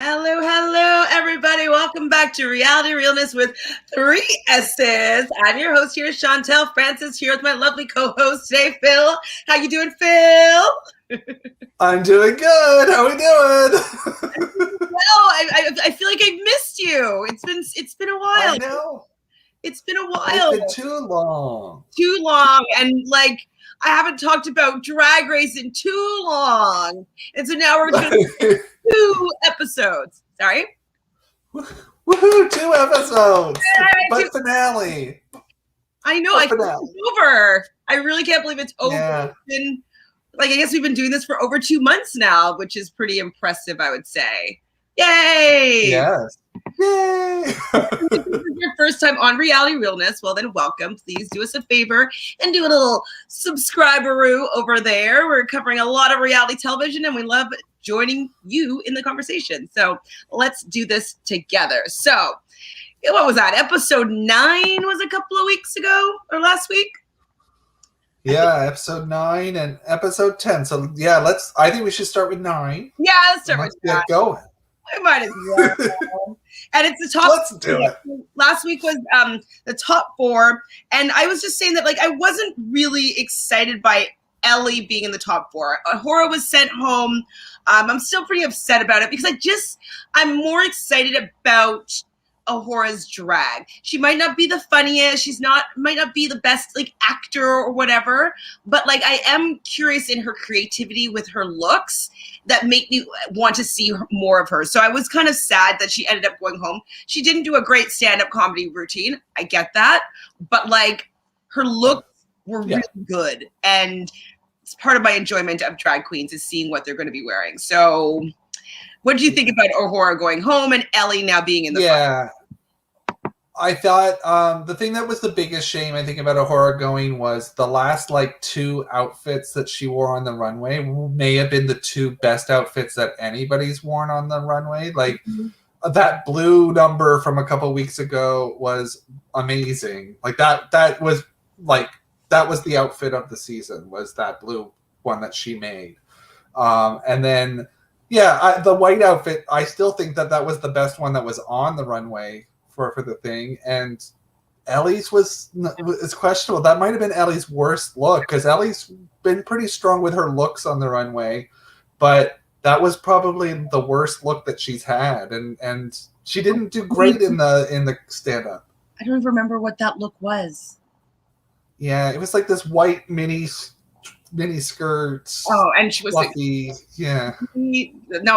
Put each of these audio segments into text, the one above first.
Hello, hello, everybody. Welcome back to Reality Realness with 3 S's. I'm your host here, Chantele Francis, here with my lovely co-host today, Phil. How you doing, Phil? I'm doing good. How we doing? I feel like I missed you. It's been a while. I know. It's been a It's while. been too long. Too long, and like I haven't talked about Drag Race in too long, and so now we're doing 2 episodes. Sorry. Woohoo! 2 episodes. Yay, But finale. I know. But It's over. I really can't believe it's over. Yeah. It's been, I guess we've been doing this for over 2 months now, which is pretty impressive, I would say. Yay! Yes. Yay! If this is your first time on Reality Realness, well then welcome. Please do us a favor and do a little subscriberoo over there. We're covering a lot of reality television and we love joining you in the conversation. So let's do this together. So what was that? Episode 9 was a couple of weeks ago or last week? Yeah, episode 9 and episode 10. So yeah, I think we should start with 9. Yeah, let's start with 9. Get going. I might as well. And it's the top. Let's do it. Last week was the top 4, and I was just saying that I wasn't really excited by Ellie being in the top 4. Ahura was sent home. I'm still pretty upset about it because I'm more excited about Ahura's drag. She might not be the funniest. Might not be the best actor or whatever, but I am curious in her creativity with her looks that make me want to see more of her. So I was kind of sad that she ended up going home. She didn't do a great stand-up comedy routine. I get that, but her looks were really good, and it's part of my enjoyment of drag queens is seeing what they're going to be wearing. So what do you think about Ahura going home and Ellie now being in the front? I thought the thing that was the biggest shame, I think, about Ahura going was the last 2 outfits that she wore on the runway may have been the 2 best outfits that anybody's worn on the runway. That blue number from a couple weeks ago was amazing. That was the outfit of the season, was that blue one that she made. And then, the white outfit, I still think that was the best one that was on the runway for the thing, and Ellie's is questionable. That might have been Ellie's worst look because Ellie's been pretty strong with her looks on the runway, but that was probably the worst look that she's had, and she didn't do great in the stand-up. I don't even remember what that look was. Yeah, it was this white mini skirts. Oh, and she was fluffy. No,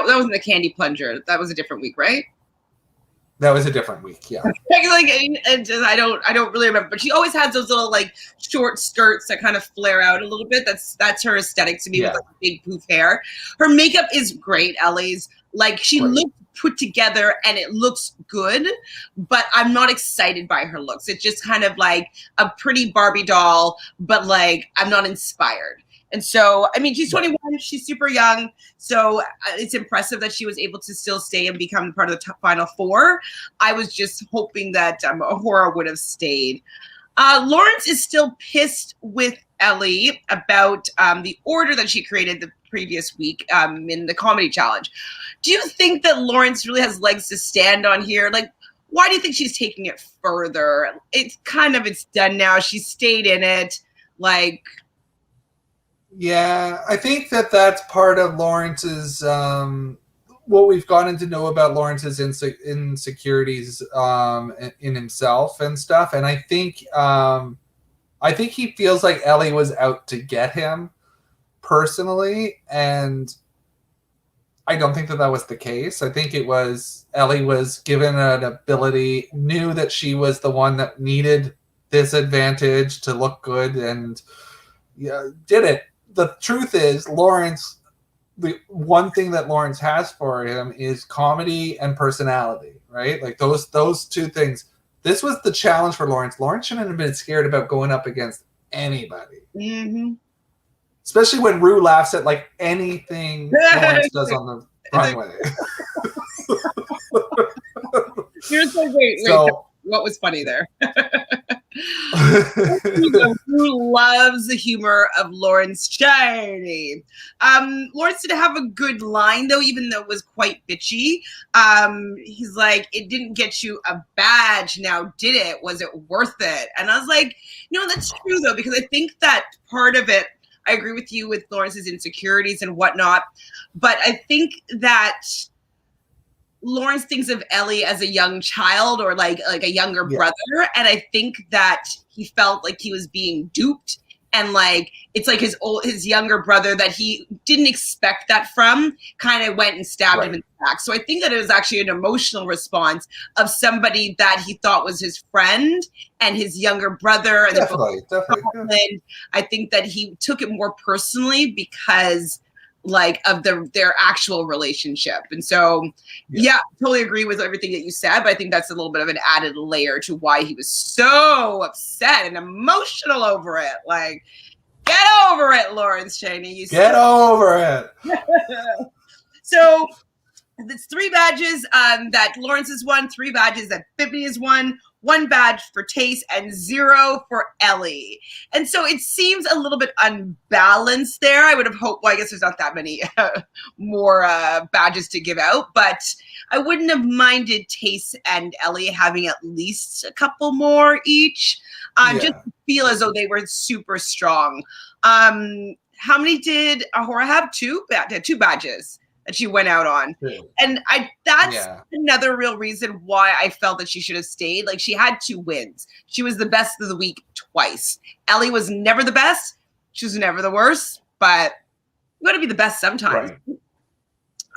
that wasn't the candy plunger. That was a different week, right? That was a different week, yeah. I don't really remember, but she always has those little short skirts that kind of flare out a little bit. That's her aesthetic to me, with big poof hair. Her makeup is great, Ellie's. She looks put together and it looks good, but I'm not excited by her looks. It's just kind of a pretty Barbie doll, but I'm not inspired. And so, I mean, she's 21, she's super young, so it's impressive that she was able to still stay and become part of the final 4. I was just hoping that Ahura would have stayed. Lawrence is still pissed with Ellie about the order that she created the previous week in the comedy challenge. Do you think that Lawrence really has legs to stand on here? Why do you think she's taking it further? It's done now. She stayed in it. Yeah, I think that's part of Lawrence's what we've gotten to know about Lawrence's insecurities in himself and stuff, and I think he feels like Ellie was out to get him personally, and I don't think that was the case. I think it was Ellie was given an ability, knew that she was the one that needed this advantage to look good, and did it. The truth is, Lawrence, the one thing that Lawrence has for him is comedy and personality, right? Those 2 things. This was the challenge for Lawrence. Lawrence shouldn't have been scared about going up against anybody. Mm-hmm. Especially when Rue laughs at anything Lawrence does on the runway. You're so great. So, what was funny there? Who loves the humor of Lawrence Cheney. Lawrence did have a good line, though, even though it was quite bitchy. He's like, it didn't get you a badge, now did it? Was it worth it? And I was like, that's true, though, because I think that part of it, I agree with you with Lawrence's insecurities and whatnot, but I think that Lawrence thinks of Ellie as a young child or like a younger brother, and I think that he felt like he was being duped, and like it's like his younger brother that he didn't expect that from kind of went and stabbed him in the back. So I think that it was actually an emotional response of somebody that he thought was his friend and his younger brother. And definitely. I think that he took it more personally because like of their actual relationship. And so totally agree with everything that you said, but I think that's a little bit of an added layer to why he was so upset and emotional over it. Like, get over it, Lawrence Cheney. Get over it. So it's 3 badges that Lawrence has won, 3 badges that Bimini has won, 1 badge for Tace, and 0 for Ellie. And so it seems a little bit unbalanced there. I would have hoped, well, I guess there's not that many more badges to give out, but I wouldn't have minded Tace and Ellie having at least a couple more each. Just feel as though they were super strong. How many did Ahura have? 2? 2 badges that she went out on. And that's another real reason why I felt that she should have stayed. Like, she had 2 wins. She was the best of the week twice. Ellie was never the best. She was never the worst, but you got to be the best sometimes. Right.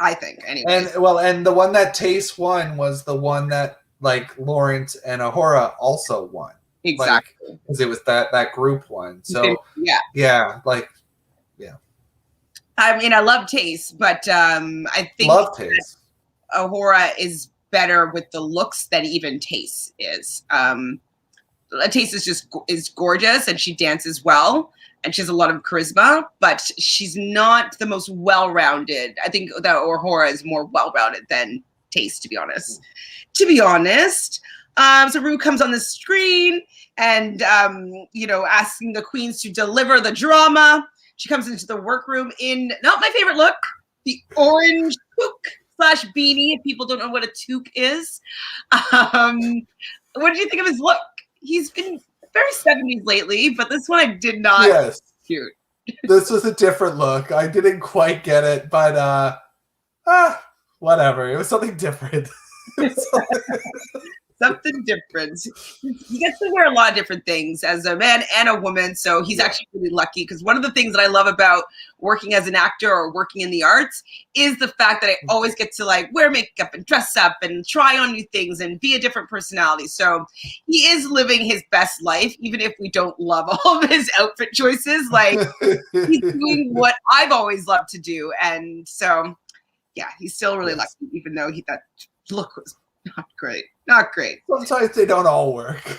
I think, anyway. And the one that Tace won was the one that like Lawrence and Ahura also won. Exactly. Because it was that group one. So yeah. I mean, I love Tace, but I think Tace. Ahura is better with the looks than even Tace is. Tace is gorgeous and she dances well and she has a lot of charisma, but she's not the most well-rounded. I think that Ahura is more well-rounded than Tace, to be honest. So Rue comes on the screen and asking the queens to deliver the drama. She comes into the workroom in not my favorite look, the orange toque / beanie. If people don't know what a toque is, what did you think of his look? He's been very 70s lately, but this one I did not. Yes, cute. This was a different look. I didn't quite get it, but whatever. It was something different. Something different. He gets to wear a lot of different things as a man and a woman, so he's actually really lucky, because one of the things that I love about working as an actor or working in the arts is the fact that I always get to like wear makeup and dress up and try on new things and be a different personality. So he is living his best life, even if we don't love all of his outfit choices. Like, he's doing what I've always loved to do, and so he's still really lucky, even though that look was not great. Sometimes they don't all work. So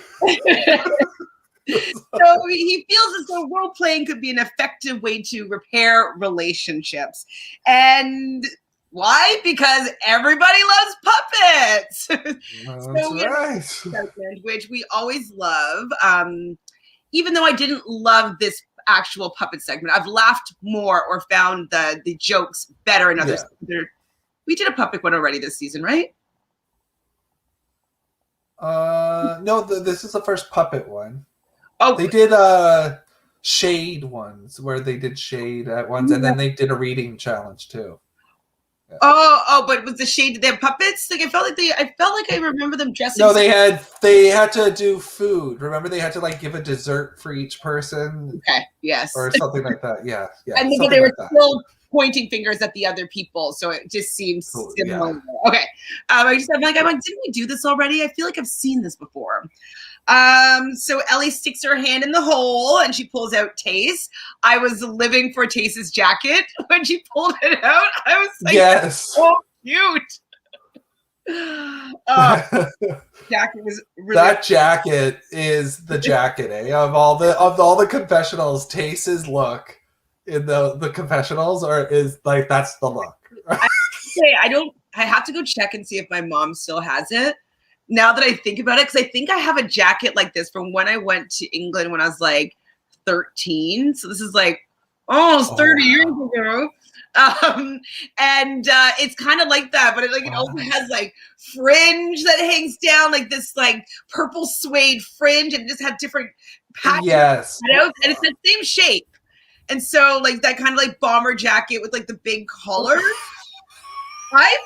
he feels as though role playing could be an effective way to repair relationships. And why? Because everybody loves puppets. That's right. Which we always love. Even though I didn't love this actual puppet segment, I've laughed more or found the jokes better in others. We did a puppet one already this season, right? No, this is the first puppet one. Oh, they did shade ones where they did shade at once, and then they did a reading challenge too. Yeah. Oh, but with the shade, did they have puppets? Like I felt like I remember them dressing. No, they had to do food. Remember, they had to like give a dessert for each person. Okay, yes, or something like that. Yeah. And then they were still pointing fingers at the other people, so it just seems similar. Yeah. Okay, I'm like, didn't we do this already? I feel like I've seen this before. So Ellie sticks her hand in the hole and she pulls out Tace. I was living for Tace's jacket when she pulled it out. I was like, yes, so cute. Jacket was really that jacket is the jacket, Of all the confessionals, Tace's look in the confessionals is like, that's the look. I have to go check and see if my mom still has it. now that I think about it, because I think I have a jacket like this from when I went to England when I was like 13. So this is like almost 30 years ago. And it's kind of like that, but it also has like fringe that hangs down, like this like purple suede fringe, and it just had different patterns. Yes. And it's the same shape. And so like that kind of like bomber jacket with like the big collar. I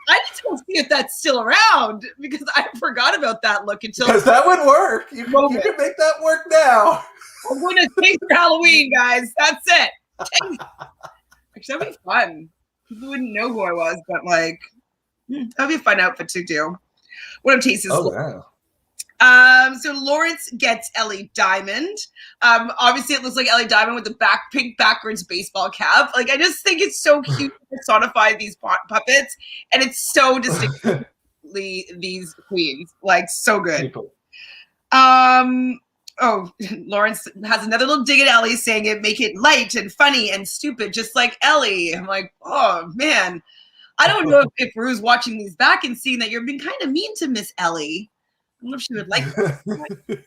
need to go see if that's still around because I forgot about that look until. Because that would work. You can make that work now. I'm going to take for Halloween, guys. That's it. Actually, that'd be fun. People wouldn't know who I was, but like, that'd be a fun outfit to do. What I'm tasting. Oh, wow. So Lawrence gets Ellie Diamond. Obviously, it looks like Ellie Diamond with the pink backwards baseball cap. Like, I just think it's so cute to personify these puppets, and it's so distinctly these queens. Like, so good. Oh, Lawrence has another little dig at Ellie, saying it make it light and funny and stupid, just like Ellie. I'm like, oh man, I don't know if Rue's watching these back and seeing that you're being kind of mean to Miss Ellie. I don't know if she would like that.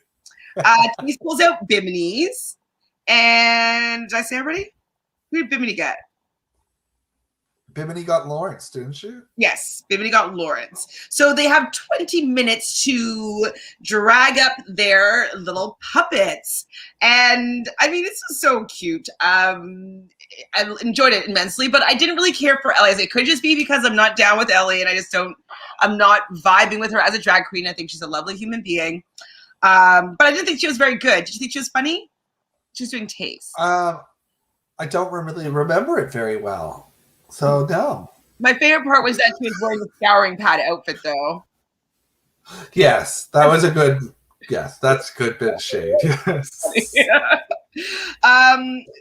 He pulls out Bimini's. And did I say everybody? Who did Bimini get? Bimini got Lawrence, didn't she? Yes, Bimini got Lawrence. So they have 20 minutes to drag up their little puppets. And I mean, this is so cute. I enjoyed it immensely, but I didn't really care for Ellie. It could just be because I'm not down with Ellie and I'm not vibing with her as a drag queen. I think she's a lovely human being. But I didn't think she was very good. Did you think she was funny? She was doing taste. I don't really remember it very well. So no. My favorite part was that she was wearing the scouring pad outfit, though. Yes, that was a good. Yes, that's a good bit of shade. Yes. Yeah.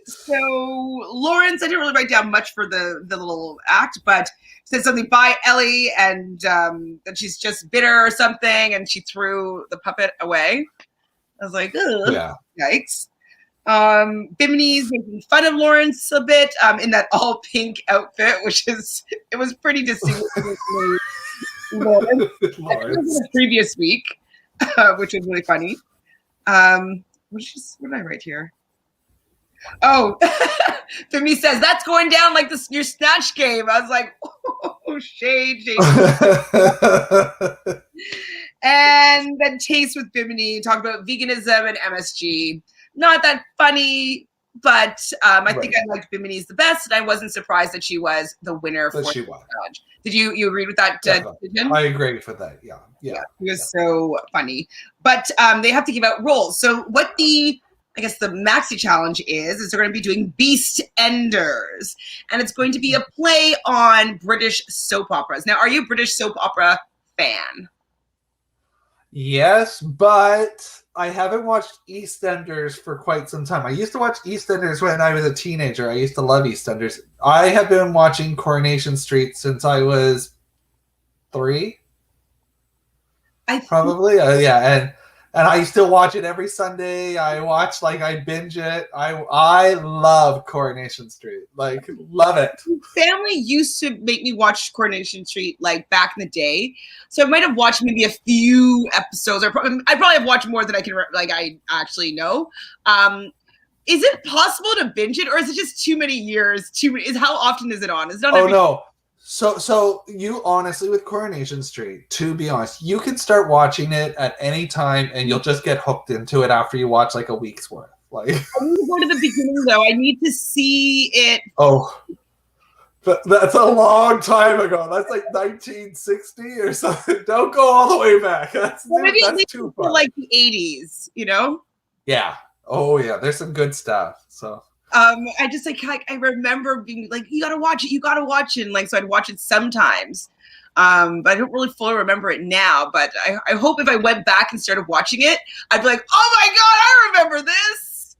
So Lawrence, I didn't really write down much for the little act, but said something by Ellie and that she's just bitter or something, and she threw the puppet away. I was like, ugh, yeah, yikes. Bimini's making fun of Lawrence a bit in that all pink outfit, it was pretty distinguishable. Lawrence. The previous week, which was really funny. What did I write here? Oh, Bimini says that's going down like your snatch game. I was like, oh, shade. And then Taste with Bimini talked about veganism and MSG. Not that funny, but I think I liked Bimini's the best, and I wasn't surprised that she was the winner for the challenge. Did you agree with that decision? I agree with that. Yeah. It was so funny. But they have to give out roles. So what the maxi challenge is they're going to be doing Beast Enders, and it's going to be a play on British soap operas. Now, are you a British soap opera fan? Yes, but I haven't watched EastEnders for quite some time. I used to watch EastEnders when I was a teenager. I used to love EastEnders. I have been watching Coronation Street since I was 3. Probably. Yeah, and I still watch it every Sunday. I binge it. I love Coronation Street. Like, love it. Family used to make me watch Coronation Street like back in the day. So I might have watched maybe a few episodes. I probably have watched more than I actually know. Is it possible to binge it, or is it just too many years? How often is it on? Is it on no. So you honestly, with Coronation Street, to be honest, you can start watching it at any time and you'll just get hooked into it after you watch like a week's worth. Like, I need to go to the beginning though. I need to see it. Oh, that's a long time ago. That's like 1960 or something. Don't go all the way back. That's too far. Like the 80s, you know? Yeah. Oh yeah. There's some good stuff. So. I just I remember being like, you gotta watch it, and like so I'd watch it sometimes. But I don't really fully remember it now. But I hope if I went back and started watching it, I'd be like, oh my god, I remember this.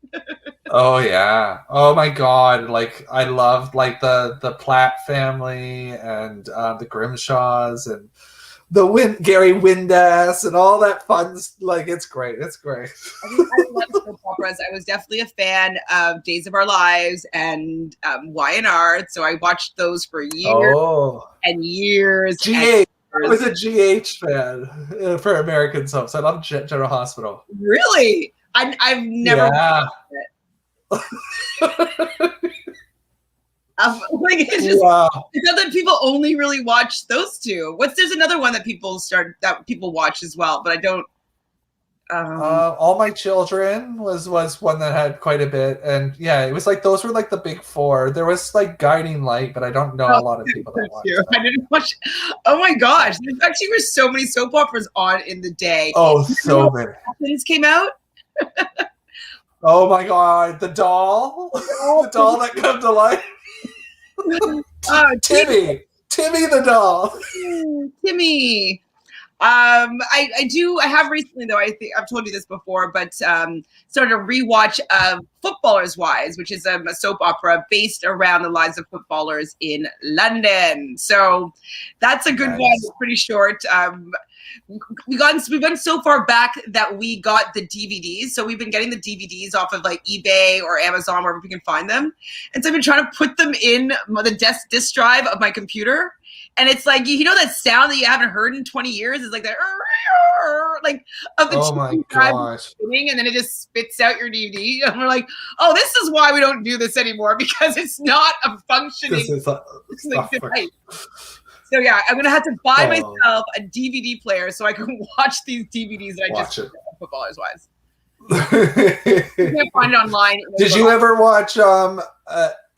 Oh yeah. Oh my god. Like I loved like the Platt family and the Grimshaws and Gary Windass and all that fun. Like it's great. It's great. I love soap operas. I was definitely a fan of Days of Our Lives and Y&R. So I watched those for years and years. GH. operas. I was a GH fan for American soaps. I love General Hospital. Really? I've never watched it. Like it's just, wow. it's not that people only really watch those two. There's another one that people watch as well, but I don't. All My Children was one that had quite a bit, and yeah, it was like those were like the big four. There was like Guiding Light, but I don't know a lot of people that watch that. I didn't watch. Oh my gosh, there actually were so many soap operas on in the day. Oh, so many. Things came out. Oh my god, the doll, the doll that come to life. Timmy the doll. Timmy. I have recently though, I think I've told you this before, but started a rewatch of Footballers' Wives, which is a soap opera based around the lives of footballers in London. So that's a good one. It's pretty short. We went so far back that we got the DVDs. So we've been getting the DVDs off of like eBay or Amazon, wherever we can find them. And so I've been trying to put them in the disk drive of my computer. And it's like, you know that sound that you haven't heard in 20 years? It's like that, like, of the gosh. And then it just spits out your DVD. And we're like, oh, this is why we don't do this anymore, because it's not a functioning device. So yeah, I'm gonna have to buy myself a DVD player so I can watch these DVDs that I just Footballers' Wives. You can't find it online. Did you ever watch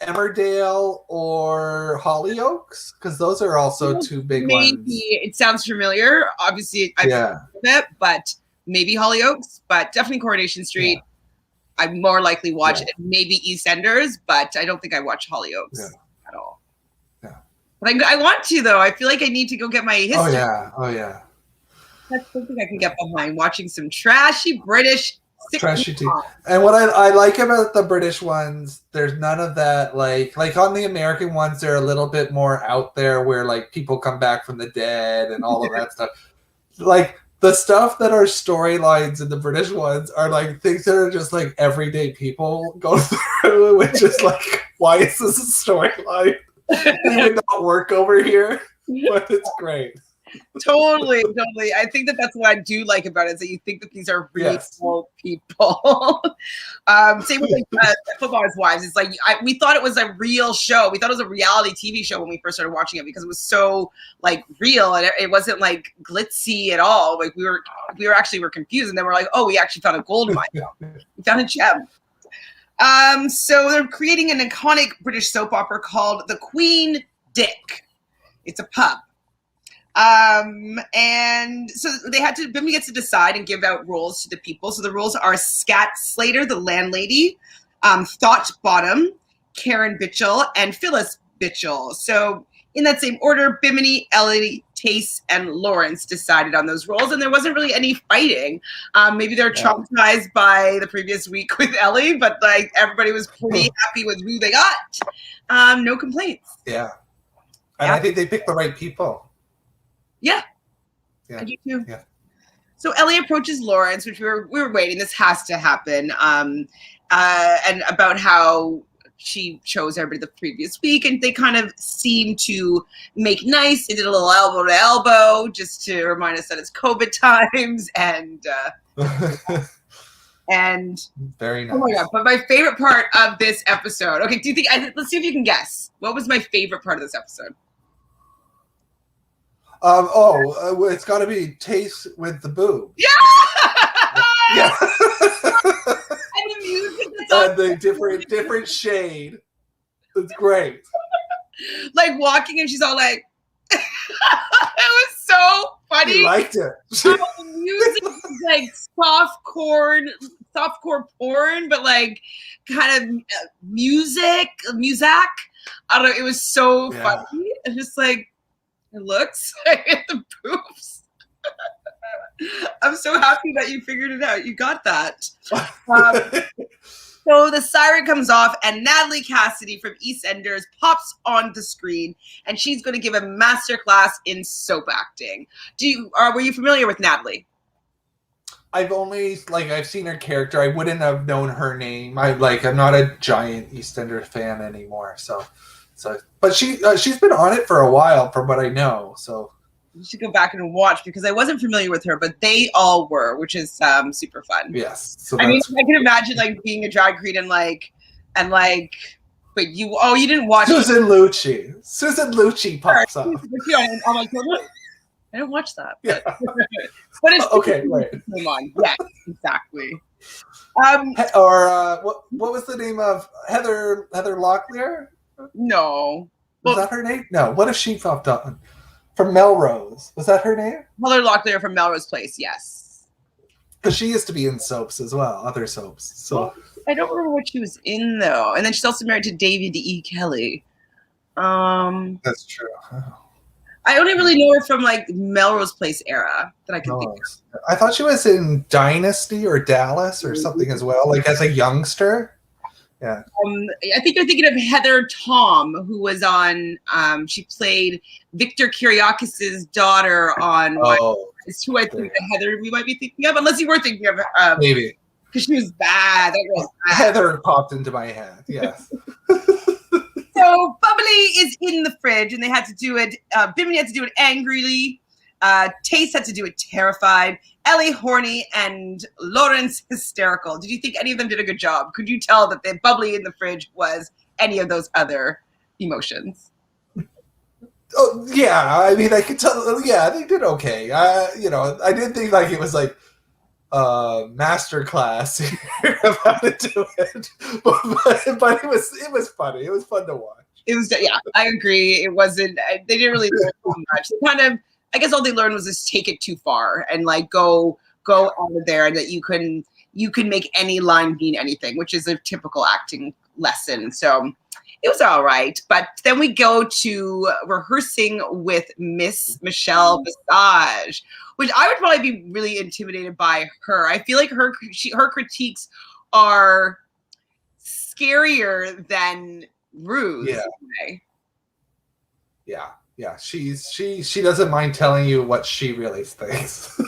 Emmerdale or Hollyoaks? Because those are also two big ones. Maybe it sounds familiar. Obviously, I've heard of it, but maybe Hollyoaks, but definitely Coronation Street. Yeah. I more likely watch it. Maybe EastEnders, but I don't think I watch Hollyoaks at all. Yeah. But I want to, though. I feel like I need to go get my history. Oh yeah. That's something I can get behind. Watching some trashy British. Trashy tea. And what I like about the British ones, there's none of that like on the American ones, they're a little bit more out there where like people come back from the dead and all of that stuff. Like the stuff that are storylines in the British ones are like things that are just like everyday people go through, which is like, why is this a storyline? It would not work over here, but it's great. Totally. I think that's what I do like about it, is that you think that these are real people. Same with like Footballers' Wives. It's like we thought it was a real show. We thought it was a reality TV show when we first started watching it, because it was so like real and it wasn't like glitzy at all. Like we were confused, and then we're like, oh, we actually found a gold mine. We found a gem. So they're creating an iconic British soap opera called The Queen Dick. It's a pub. And so Bimini gets to decide and give out roles to the people. So the roles are Scat Slater, the landlady, Thought Bottom, Karen Bitchell, and Phyllis Bitchell. So in that same order, Bimini, Ellie, Tace, and Lawrence decided on those roles, and there wasn't really any fighting. Maybe they're traumatized by the previous week with Ellie, but like everybody was pretty happy with who they got. No complaints. Yeah. And I think they picked the right people. Yeah. I do too. Yeah. So Ellie approaches Lawrence, which we were waiting. This has to happen. And about how she chose everybody the previous week, and they kind of seem to make nice. They did a little elbow to elbow just to remind us that it's COVID times, and and very nice. Oh my god! But my favorite part of this episode. Okay, do you think? Let's see if you can guess. What was my favorite part of this episode? It's got to be Taste with the boob. Yeah. Yeah. And the music. And the different shade. It's great. Like walking, and she's all like, "It was so funny." You liked it. The music was like softcore porn, but like kind of music. I don't know. It was so funny. And just like. It looks at the boobs. I'm so happy that you figured it out. You got that. So the siren comes off, and Natalie Cassidy from EastEnders pops on the screen, and she's going to give a masterclass in soap acting. Were you familiar with Natalie? I've seen her character. I wouldn't have known her name. I'm not a giant EastEnders fan anymore, So, but she's been on it for a while, from what I know. So, You should go back and watch because I wasn't familiar with her, but they all were, which is super fun. Yes. So I mean, I can imagine like being a drag queen and like, wait, you didn't watch Susan Lucci. Susan Lucci pops up. I'm like, I don't watch that. But, Yeah. but it's Okay, right. Come on. Yes, exactly. What was the name of Heather Locklear? No. Was that her name? No. What if she popped up from Melrose? Was that her name? Heather Locklear from Melrose Place. Yes. Because she used to be in soaps as well, other soaps. So I don't remember what she was in though. And then she's also married to David E. Kelly. That's true. I only really know her from like Melrose Place era that I can think of. I thought she was in Dynasty or Dallas or something as well, like as a youngster. Yeah. I think you're thinking of Heather Tom, who was on. She played Victor Kiriakis's daughter on. It's who I think the Heather we might be thinking of, unless you were thinking of. Maybe. Because she was bad. That was bad. Heather popped into my head. Yes. So Bubbly is in the fridge, and they had to do it. Bimini had to do it angrily. Taste had to do it terrified. Ellie horny, and Lawrence hysterical. Did you think any of them did a good job? Could you tell that the Bubbly in the fridge was any of those other emotions? Oh yeah, I mean I could tell. Yeah, they did okay. I didn't think like it was like master class here of how to do it, but it was funny. It was fun to watch. It was, yeah, I agree. It wasn't. They didn't really learn too much. They kind of, I guess, all they learned was just take it too far and like go out of there, and that you can make any line mean anything, which is a typical acting lesson. So it was all right. But then we go to rehearsing with Miss Michelle Visage, which I would probably be really intimidated by her. I feel like her critiques are scarier than Rue's. Yeah. She doesn't mind telling you what she really thinks,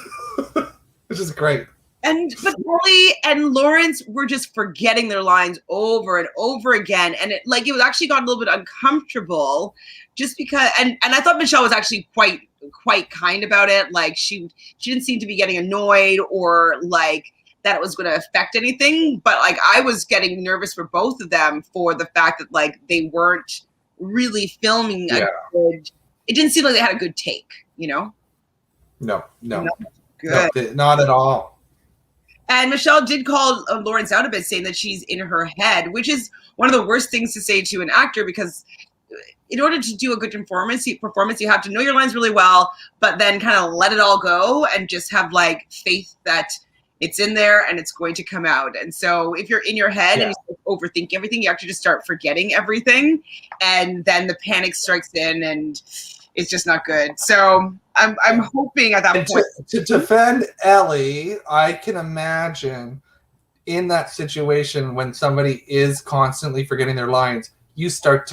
which is great. But Ellie and Lawrence were just forgetting their lines over and over again, and it was actually got a little bit uncomfortable, just because. And I thought Michelle was actually quite kind about it. Like she didn't seem to be getting annoyed or like that it was going to affect anything. But like I was getting nervous for both of them for the fact that like they weren't really filming a good. It didn't seem like they had a good take, you know. No. Good. No, not at all. And Michelle did call Lawrence out a bit, saying that she's in her head, which is one of the worst things to say to an actor, because in order to do a good performance, you have to know your lines really well, but then kind of let it all go and just have like faith that it's in there and it's going to come out. And so if you're in your head and you overthink everything, you actually just start forgetting everything, and then the panic strikes in and it's just not good. So I'm hoping at that point to defend Ellie, I can imagine in that situation when somebody is constantly forgetting their lines, you start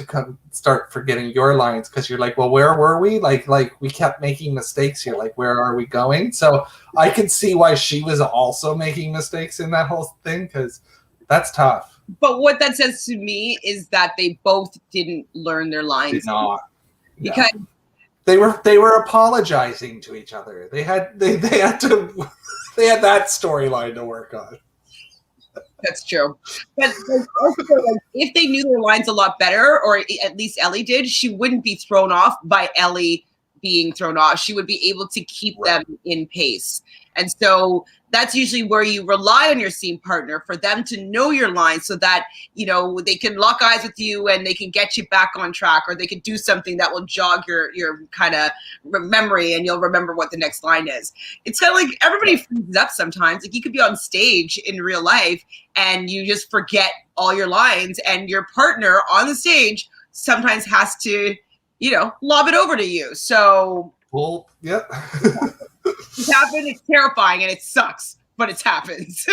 forgetting your lines because you're like, well, where were we? Like we kept making mistakes here. Like, where are we going? So I can see why she was also making mistakes in that whole thing, because that's tough. But what that says to me is that they both didn't learn their lines. Did not. Because they were apologizing to each other. They had that storyline to work on. That's true. But also, like, if they knew their lines a lot better, or at least Ellie did, she wouldn't be thrown off by Ellie being thrown off. She would be able to keep them in pace. And so that's usually where you rely on your scene partner for them to know your lines, so that, you know, they can lock eyes with you and they can get you back on track, or they can do something that will jog your kind of memory and you'll remember what the next line is. It's kind of like everybody freezes up sometimes. Like you could be on stage in real life and you just forget all your lines, and your partner on the stage sometimes has to, you know, lob it over to you. So yep. It's happened. It's terrifying and it sucks, but it happens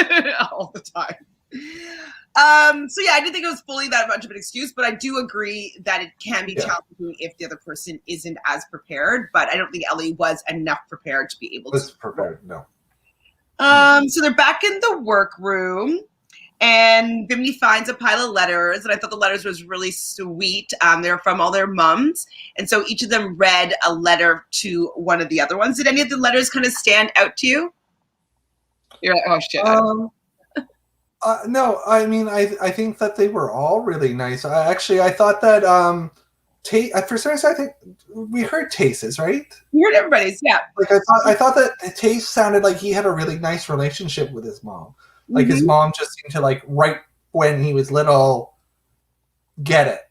all the time. So yeah, I didn't think it was fully that much of an excuse, but I do agree that it can be challenging if the other person isn't as prepared. But I don't think Ellie was enough prepared to be able to. Prepared, no. So they're back in the workroom, And Bimini finds a pile of letters, and I thought the letters was really sweet. They're from all their mums, and so each of them read a letter to one of the other ones. Did any of the letters kind of stand out to you? You're like, oh shit. No, I mean, I think that they were all really nice. I thought that for some reason, I think we heard Tase's, right? We heard everybody's, yeah. Like I thought that Tase sounded like he had a really nice relationship with his mom. Like his mom just seemed to, like, right when he was little, get it.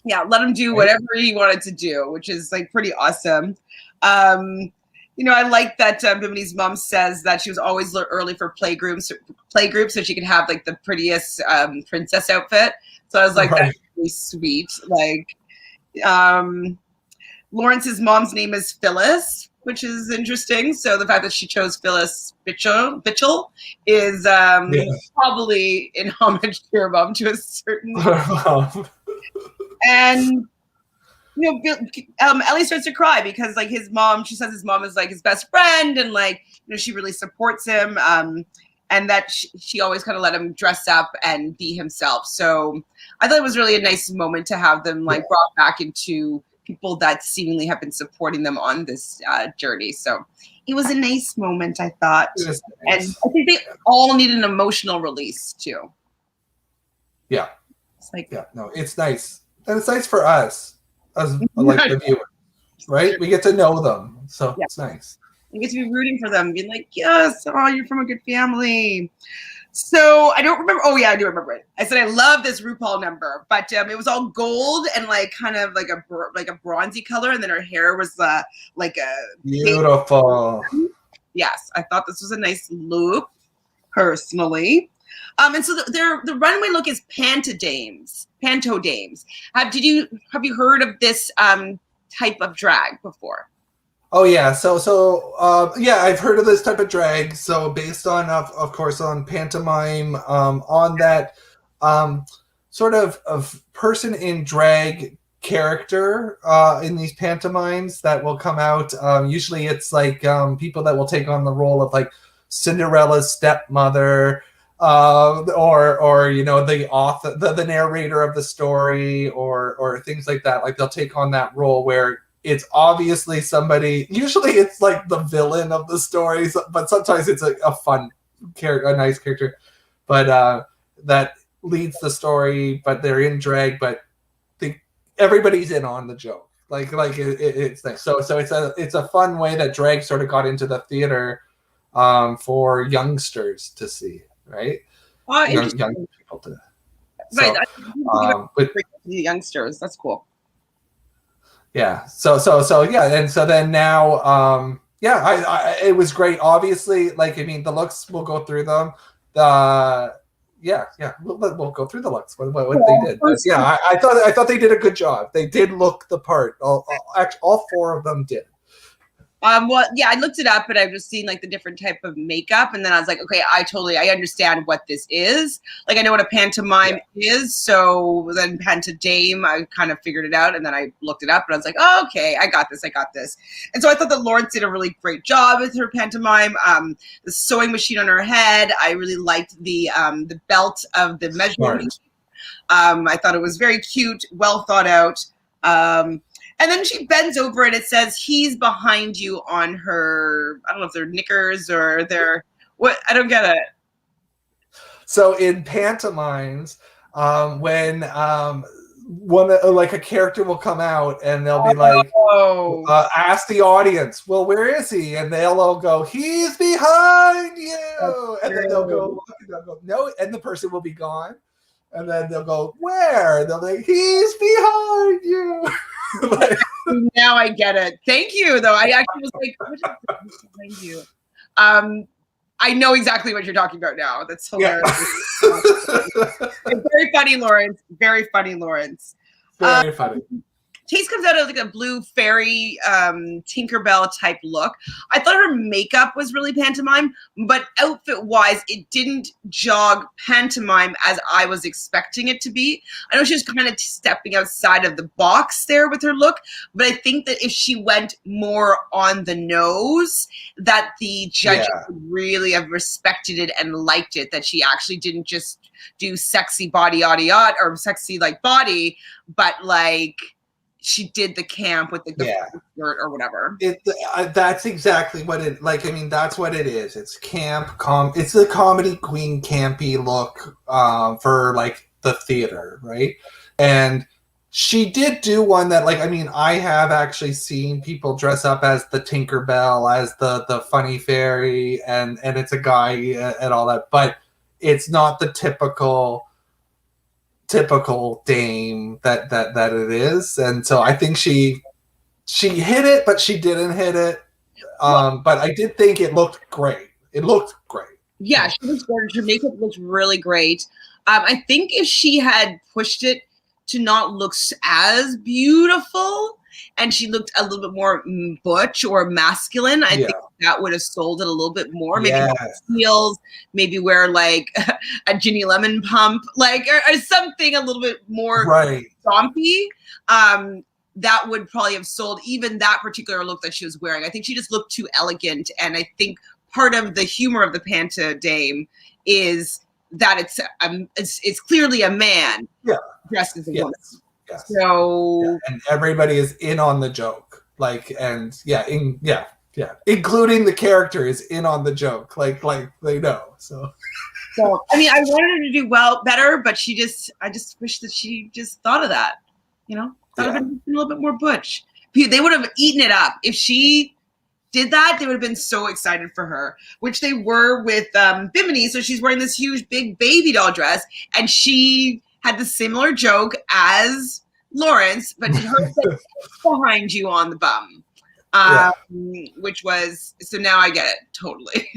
Yeah, let him do whatever he wanted to do, which is like pretty awesome. You know, I like that Bimini's mom says that she was always early for playgroups, so she could have like the prettiest princess outfit. So I was like, that's really sweet. Like, Lawrence's mom's name is Phyllis, which is interesting. So the fact that she chose Phyllis Bitchell is probably in homage to her mom to a certain. And you know, Ellie starts to cry because like his mom, she says his mom is like his best friend, and like, you know, she really supports him, and that she always kind of let him dress up and be himself. So I thought it was really a nice moment to have them like brought back into people that seemingly have been supporting them on this journey. So it was a nice moment, I thought, nice. And I think they all need an emotional release too. Yeah, it's like no, it's nice, and it's nice for us. As like the viewer, right? We get to know them, so it's nice. You get to be rooting for them, being like, yes, oh, you're from a good family. So I don't remember. Oh yeah, I do remember it. I said I love this Rupaul number, but it was all gold and like kind of like a bronzy color, and then her hair was like a beautiful. Yes, I thought this was a nice look, personally. And so the runway look is Panto Dames. Have you heard of this type of drag before? Oh yeah, so yeah, I've heard of this type of drag. So based on of course on pantomime, on that sort of person in drag character in these pantomimes that will come out. Usually it's like people that will take on the role of like Cinderella's stepmother. Or you know, the author, the narrator of the story, or things like that. Like they'll take on that role where it's obviously somebody. Usually, it's like the villain of the story, but sometimes it's a fun character, a nice character, but that leads the story. But they're in drag, but everybody's in on the joke. Like it's nice. So it's a fun way that drag sort of got into the theater for youngsters to see. Right, young people to. Right, with youngsters, that's cool. Yeah. So yeah, and so then now, it was great. Obviously, like I mean, the looks, we'll go through them. We'll go through the looks. What they did. But yeah, I thought they did a good job. They did look the part. All four of them did. Well, yeah, I looked it up, and I've just seen like the different type of makeup, and then I was like, okay, I understand what this is. Like, I know what a pantomime is, so then Pantodame, I kind of figured it out, and then I looked it up, and I was like, oh, okay, I got this. And so I thought that Lawrence did a really great job with her pantomime. The sewing machine on her head, I really liked the belt of the measuring. I thought it was very cute, well thought out. And then she bends over and it says, he's behind you on her, I don't know if they're knickers or they're, what? I don't get it. So in pantomimes, when like a character will come out and they'll be like, ask the audience, well, where is he? And they'll all go, he's behind you. And then they'll go, no, and the person will be gone. And then they'll go, where? They'll be like, he's behind you. Like, now I get it. Thank you, though. I actually was like, what is behind you? I know exactly what you're talking about now. That's hilarious. It's very funny, Lawrence. Very funny, Lawrence. Very funny. Taste comes out of like a blue fairy Tinkerbell type look. I thought her makeup was really pantomime, but outfit wise, it didn't jog pantomime as I was expecting it to be. I know she was kind of stepping outside of the box there with her look, but I think that if she went more on the nose, that the judges would really have respected it and liked it, that she actually didn't just do sexy body or sexy like body, but like she did the camp with like the skirt or whatever. That's exactly what it like. I mean, that's what it is. It's camp. It's the comedy queen campy look for like the theater, right? And she did do one that, like, I mean, I have actually seen people dress up as the Tinkerbell, as the funny fairy, and it's a guy and all that, but it's not the typical dame that it is. And so I think she hit it, but she didn't hit it. But I did think it looked great. It looked great. Yeah, she was gorgeous. Her makeup looked really great. I think if she had pushed it to not look as beautiful and she looked a little bit more butch or masculine, I think that would have sold it a little bit more. Maybe heels, maybe wear like a Ginny Lemon pump, like or something a little bit more stompy. That would probably have sold even that particular look that she was wearing. I think she just looked too elegant, and I think part of the humor of the Panta Dame is that it's clearly a man dressed as a woman. Yes. So and everybody is in on the joke, like, and including the character is in on the joke, like they know. So I mean, I wanted her to do better, but I just wish that she just thought of that, you know, thought of it a little bit more butch. They would have eaten it up if she did that. They would have been so excited for her, which they were with Bimini. So she's wearing this huge big baby doll dress, and she had the similar joke as Lawrence, but her behind you on the bum, which was, so now I get it totally.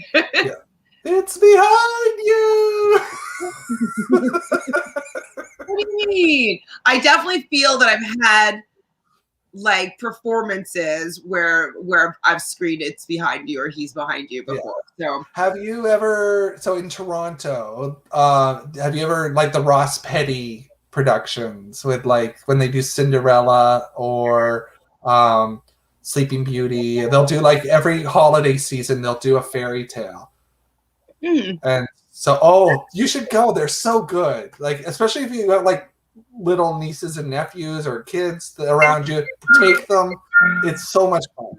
It's behind you. What do you mean? I definitely feel that I've had like performances where I've screamed "It's behind you" or "He's behind you" before. So have you ever? So in Toronto, have you ever like the Ross Petty productions with like when they do Cinderella or Sleeping Beauty? They'll do like every holiday season. They'll do a fairy tale, and so you should go. They're so good. Like especially if you got like little nieces and nephews or kids around you, take them. It's so much fun.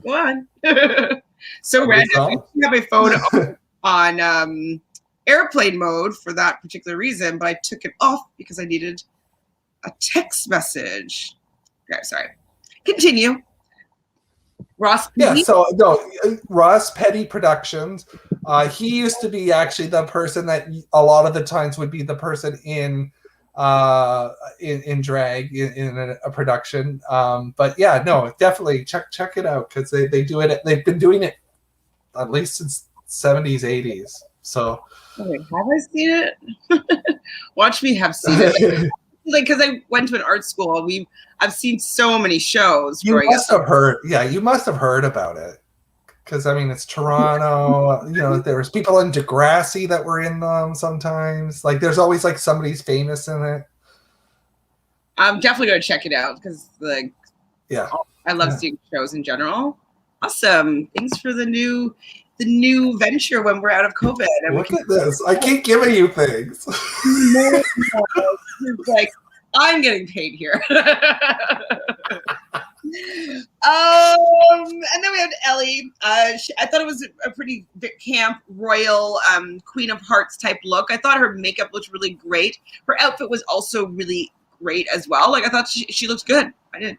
Go on. So random. I have my phone on airplane mode for that particular reason, but I took it off because I needed a text message. Okay, sorry. Continue. Ross Petty? Ross Petty Productions. He used to be actually the person that a lot of the times would be the person in drag in a production. But yeah, no, definitely check it out because they do it. They've been doing it at least since 70s, 80s. So wait, have I seen it? Watch me have seen it. Like because I went to an art school, I've seen so many shows. You must have heard. Yeah, you must have heard about it. Because I mean, it's Toronto. You know, there's people in Degrassi that were in them sometimes. Like, there's always like somebody's famous in it. I'm definitely gonna check it out because, like, I love seeing shows in general. Awesome! Thanks for the new venture when we're out of COVID. And look at this! I keep giving you things. Like, I'm getting paid here. And then we have Ellie. I thought it was a pretty camp, royal, Queen of Hearts type look. I thought her makeup looked really great. Her outfit was also really great as well. Like, I thought she looked good. I did.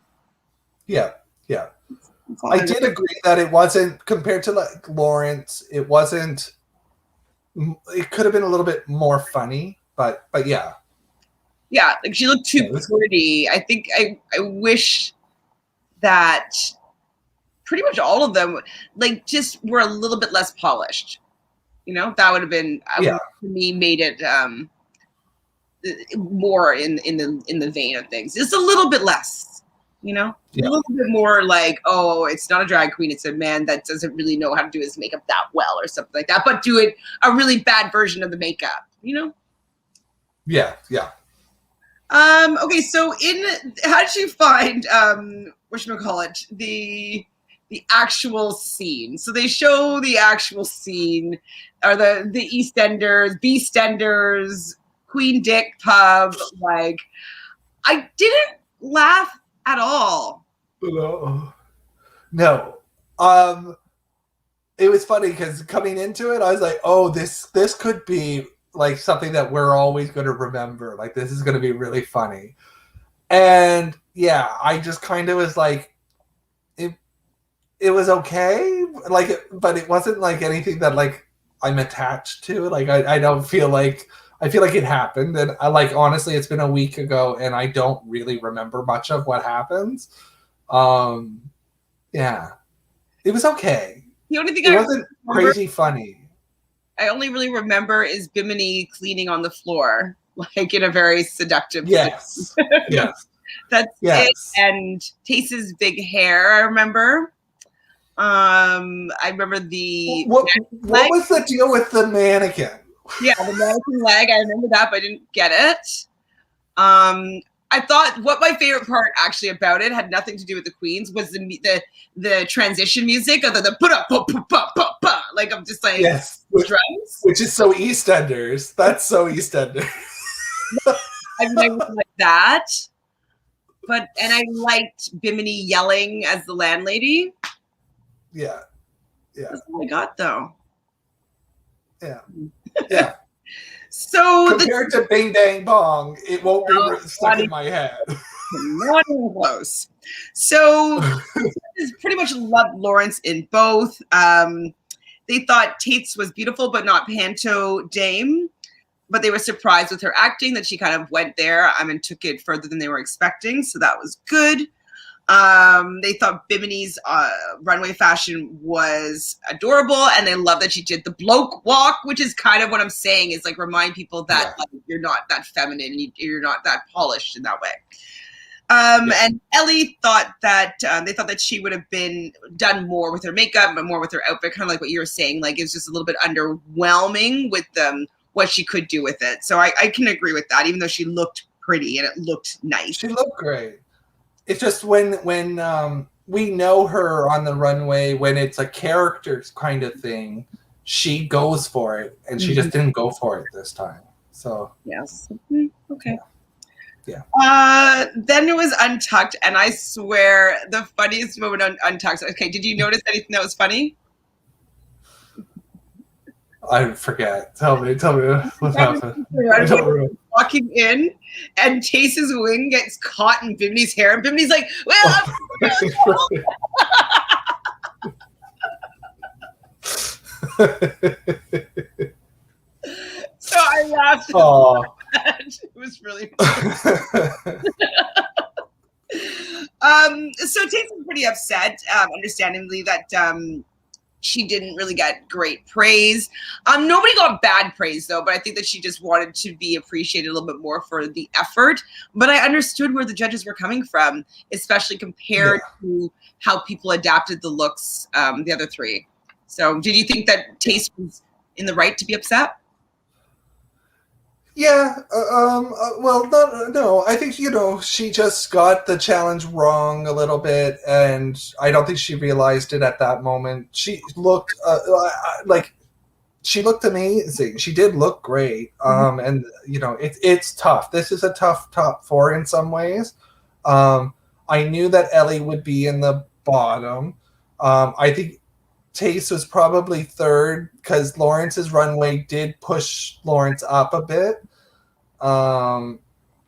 Yeah. I did agree that it wasn't, compared to like Lawrence, it could have been a little bit more funny, but yeah. Yeah, like she looked too pretty. I think I wish that pretty much all of them like just were a little bit less polished. You know, that would have been to me made it more in the vein of things. Just a little bit less, you know, Yeah. a little bit more like, oh, it's not a drag queen, it's a man that doesn't really know how to do his makeup that well or something like that, but do it a really bad version of the makeup, you know? Yeah, yeah. Okay, so how did you find whatchamacallit, the actual scene? So they show the actual scene, or the EastEnders, Beastenders, Queen Dick pub. Like, I didn't laugh at all. No. It was funny because coming into it, I was like, oh, this could be like something that we're always going to remember. Like, this is going to be really funny. And yeah, I just kind of was like, it was okay, like, but it wasn't like anything that like I'm attached to. Like, I don't feel like, I feel like it happened, and I like, honestly, it's been a week ago, and I don't really remember much of what happens. Yeah, it was okay. The only thing It wasn't crazy funny. I only really remember is Bimini cleaning on the floor, like in a very seductive way. Yes, yes. That's it. And Tace's big hair, I remember. I remember the what was the deal with the mannequin? Yeah, the mannequin leg. I remember that, but I didn't get it. I thought what my favorite part actually about it had nothing to do with the queens, was the transition music of the put up, like, I'm just like, yes, drums, which is so EastEnders. That's so EastEnders. I mean, I like that, and I liked Bimini yelling as the landlady. Yeah, yeah. That's all I got, though. Yeah, yeah. So compared to Bing Dang Bong, it won't be stuck in my head. Not even close. So pretty much loved Lawrence in both. They thought Tate's was beautiful, but not Panto Dame. But they were surprised with her acting, that she kind of went there and took it further than they were expecting. So that was good. They thought Bimini's runway fashion was adorable, and they love that she did the bloke walk, which is kind of what I'm saying, is like, remind people that like, you're not that feminine, you're not that polished in that way. And Ellie thought that they thought that she would have been done more with her makeup, but more with her outfit, kind of like what you were saying. Like, it was just a little bit underwhelming with what she could do with it. So I can agree with that, even though she looked pretty and it looked nice. She looked great. It's just when we know her on the runway, when it's a character kind of thing, she goes for it, and she just didn't go for it this time. So yes, okay. Yeah. Then it was Untucked, and I swear the funniest moment on Untucked. Okay, did you notice anything that was funny? I forget. Tell me what happened. I don't remember. Walking in, and Chase's wing gets caught in Bimini's hair, and Bimini's like, "Well." So I laughed. Oh, it was really funny. So Tate's pretty upset, understandably, that she didn't really get great praise. Nobody got bad praise, though, but I think that she just wanted to be appreciated a little bit more for the effort. But I understood where the judges were coming from, especially compared to how people adapted the looks, the other three. So did you think that Taste was in the right to be upset? Yeah. Well, no. I think, she just got the challenge wrong a little bit, and I don't think she realized it at that moment. She looked she looked amazing. She did look great. And it's tough. This is a tough top four in some ways. I knew that Ellie would be in the bottom. I think Taste was probably third, because Lawrence's runway did push Lawrence up a bit. And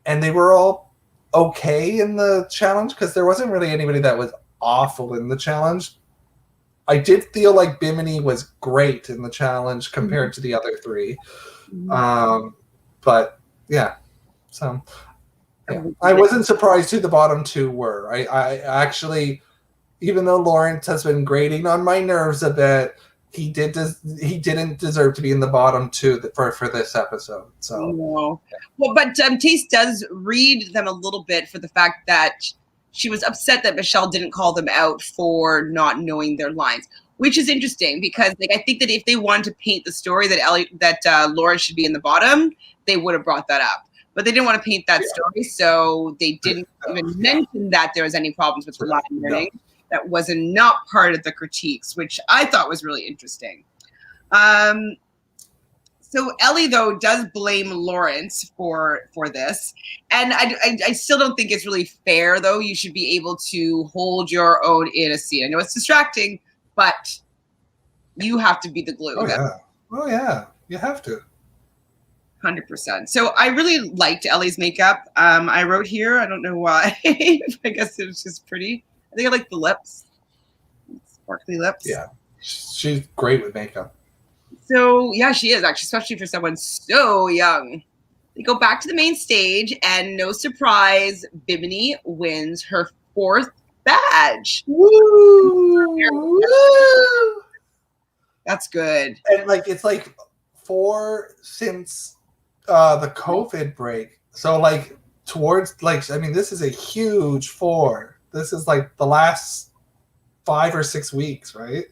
they were all okay in the challenge, because there wasn't really anybody that was awful in the challenge. I did feel like Bimini was great in the challenge compared to the other three. But yeah, so yeah. I wasn't surprised who the bottom two were. I actually, even though Lawrence has been grating on my nerves a bit, he didn't deserve to be in the bottom two for this episode. So no. Well, but Taste does read them a little bit for the fact that she was upset that Michelle didn't call them out for not knowing their lines, which is interesting because like I think that if they wanted to paint the story that Laura should be in the bottom, they would have brought that up. But they didn't want to paint that story, so they didn't even mention that there was any problems with line learning. No. That was not part of the critiques, which I thought was really interesting. So Ellie, though, does blame Lawrence for this. And I still don't think it's really fair, though. You should be able to hold your own in a scene. I know it's distracting, but you have to be the glue. Oh, yeah. You have to. 100%. So I really liked Ellie's makeup. I wrote here, I don't know why. I guess it was just pretty. I think I like the lips. Sparkly lips. Yeah. She's great with makeup. So, yeah, she is actually, especially for someone so young. They go back to the main stage, and no surprise, Bimini wins her 4th badge. Woo! Woo! That's good. And, like, it's, like, 4 since the COVID break. So, like, towards, like, I mean, this is a huge 4. This is, like, the last 5 or 6 weeks, right?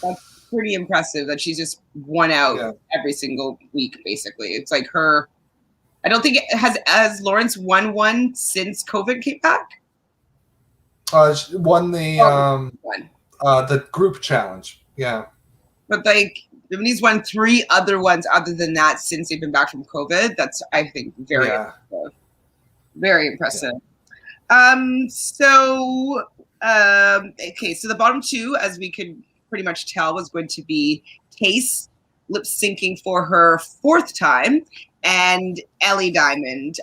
That's pretty impressive that she's just won out every single week, basically. It's like her. I don't think it has Lawrence won one since COVID came back. She won the group challenge. Yeah, but like Bimini's won 3 other ones other than that since they've been back from COVID. That's I think very impressive. Very impressive. Okay, so the bottom 2, as we could pretty much tell, was going to be Case lip syncing for her 4th time, and Ellie Diamond.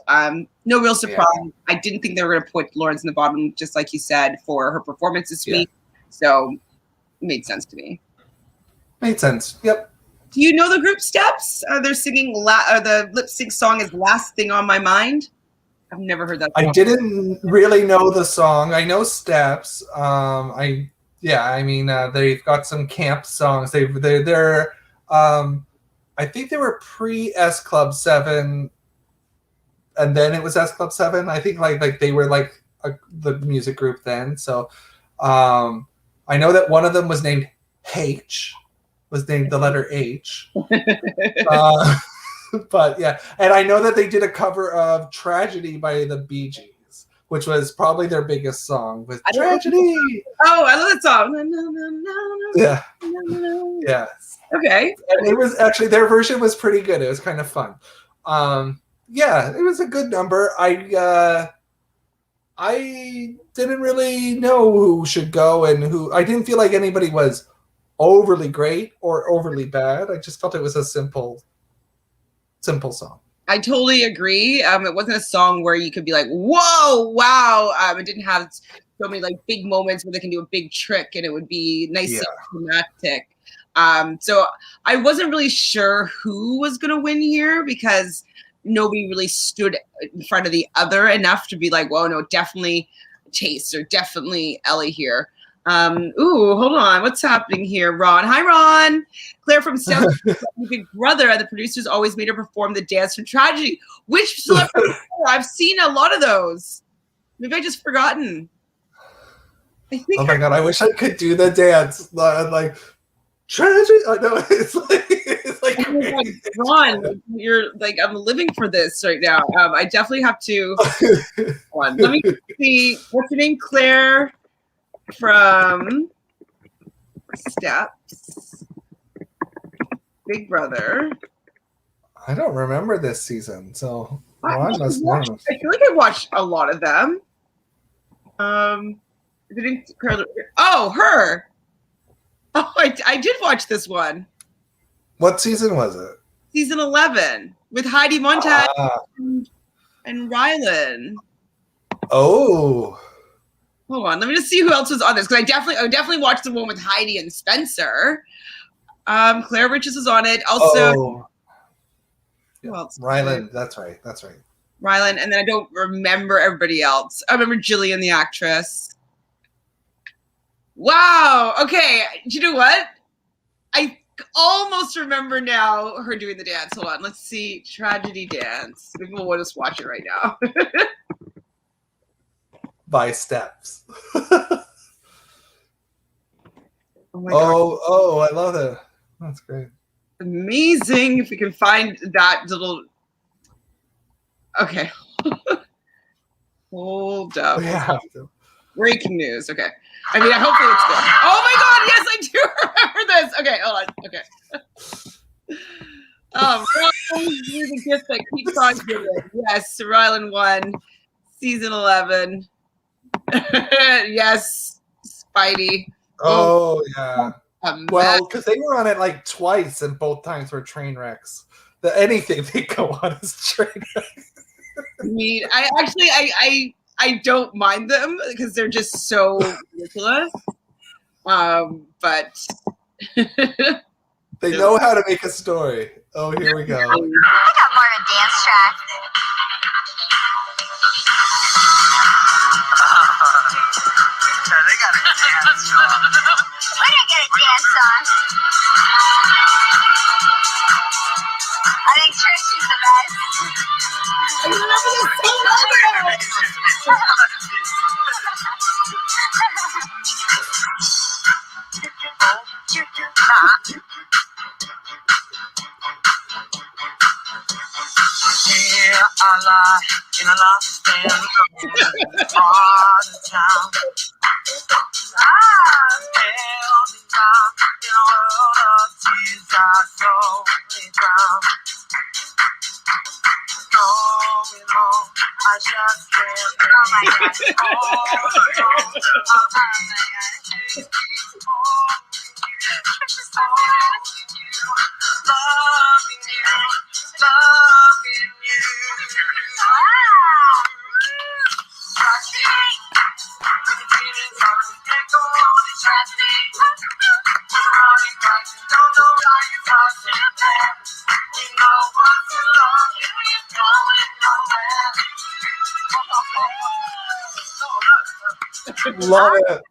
No real surprise. Yeah. I didn't think they were going to put Lawrence in the bottom, just like you said, for her performance this week. So it made sense to me. Made sense. Yep. Do you know the group steps? They're singing the lip sync song is Last Thing on My Mind. I've never heard that song. I didn't really know the song. I know steps. They've got some camp songs. They're I think they were pre S Club 7, and then it was S Club 7. I think like they were like the music group then. So I know that one of them was named H, was named the letter H. But yeah, and I know that they did a cover of Tragedy by the Bee Gees, which was probably their biggest song, with Tragedy. Oh, I love that song. Yeah. Yeah. Okay. And it was actually, their version was pretty good. It was kind of fun. Yeah, it was a good number. I didn't really know who should go and who. I didn't feel like anybody was overly great or overly bad. I just felt it was a simple song. I totally agree. It wasn't a song where you could be like, whoa, wow. It didn't have so many like big moments where they can do a big trick and it would be nice and dramatic. So I wasn't really sure who was going to win here because nobody really stood in front of the other enough to be like, whoa, no, definitely Chase or definitely Ellie here. Hold on. What's happening here, Ron? Hi, Ron. Claire from South Big Brother and the producers always made her perform the dance from Tragedy. Which celebrity? I've seen a lot of those. Maybe I just forgotten. Oh my God, I wish I could do the dance. Like Tragedy. I know it's like oh Ron, you're like, I'm living for this right now. I definitely have to. Hold on. Let me see. What's your name? Claire from Steps. Big Brother. I don't remember this season, so I must know. I feel like I watched a lot of them. Her. Oh, I did watch this one. What season was it? Season 11 with Heidi Montag and Rylan. Oh. Hold on, let me just see who else was on this because I definitely watched the one with Heidi and Spencer. Claire Riches was on it. Also, who else? Rylan. That's right. Rylan, and then I don't remember everybody else. I remember Jillian, the actress. Wow. Okay. Do you know what? I almost remember now her doing the dance. Hold on, let's see. Tragedy dance. Maybe we'll just watch it right now. By steps. Oh my god. Oh, I love it. That's great. Amazing. If we can find that little. Okay. Hold up. We have to. Breaking news. Okay. I mean, hopefully it's good. Oh my god, yes, I do remember this. Okay, hold on. Okay. The gift that keeps on giving. Yes, Rhode Island 1, season 11. Yes, Spidey. Oh, yeah. Well, because they were on it like twice, and both times were train wrecks. Anything they go on is train wrecks. I mean, I don't mind them because they're just so ridiculous. But they know how to make a story. Oh, here we go. I got more of a dance track. They got a dance song. We're gonna get a dance song. I think Trixie's the best. I remember this so well. Here I lie in a lost and lonely part of town. Held and bound in a world of tears I slowly drown. Going home, I just can't breathe. Loving you. Love it.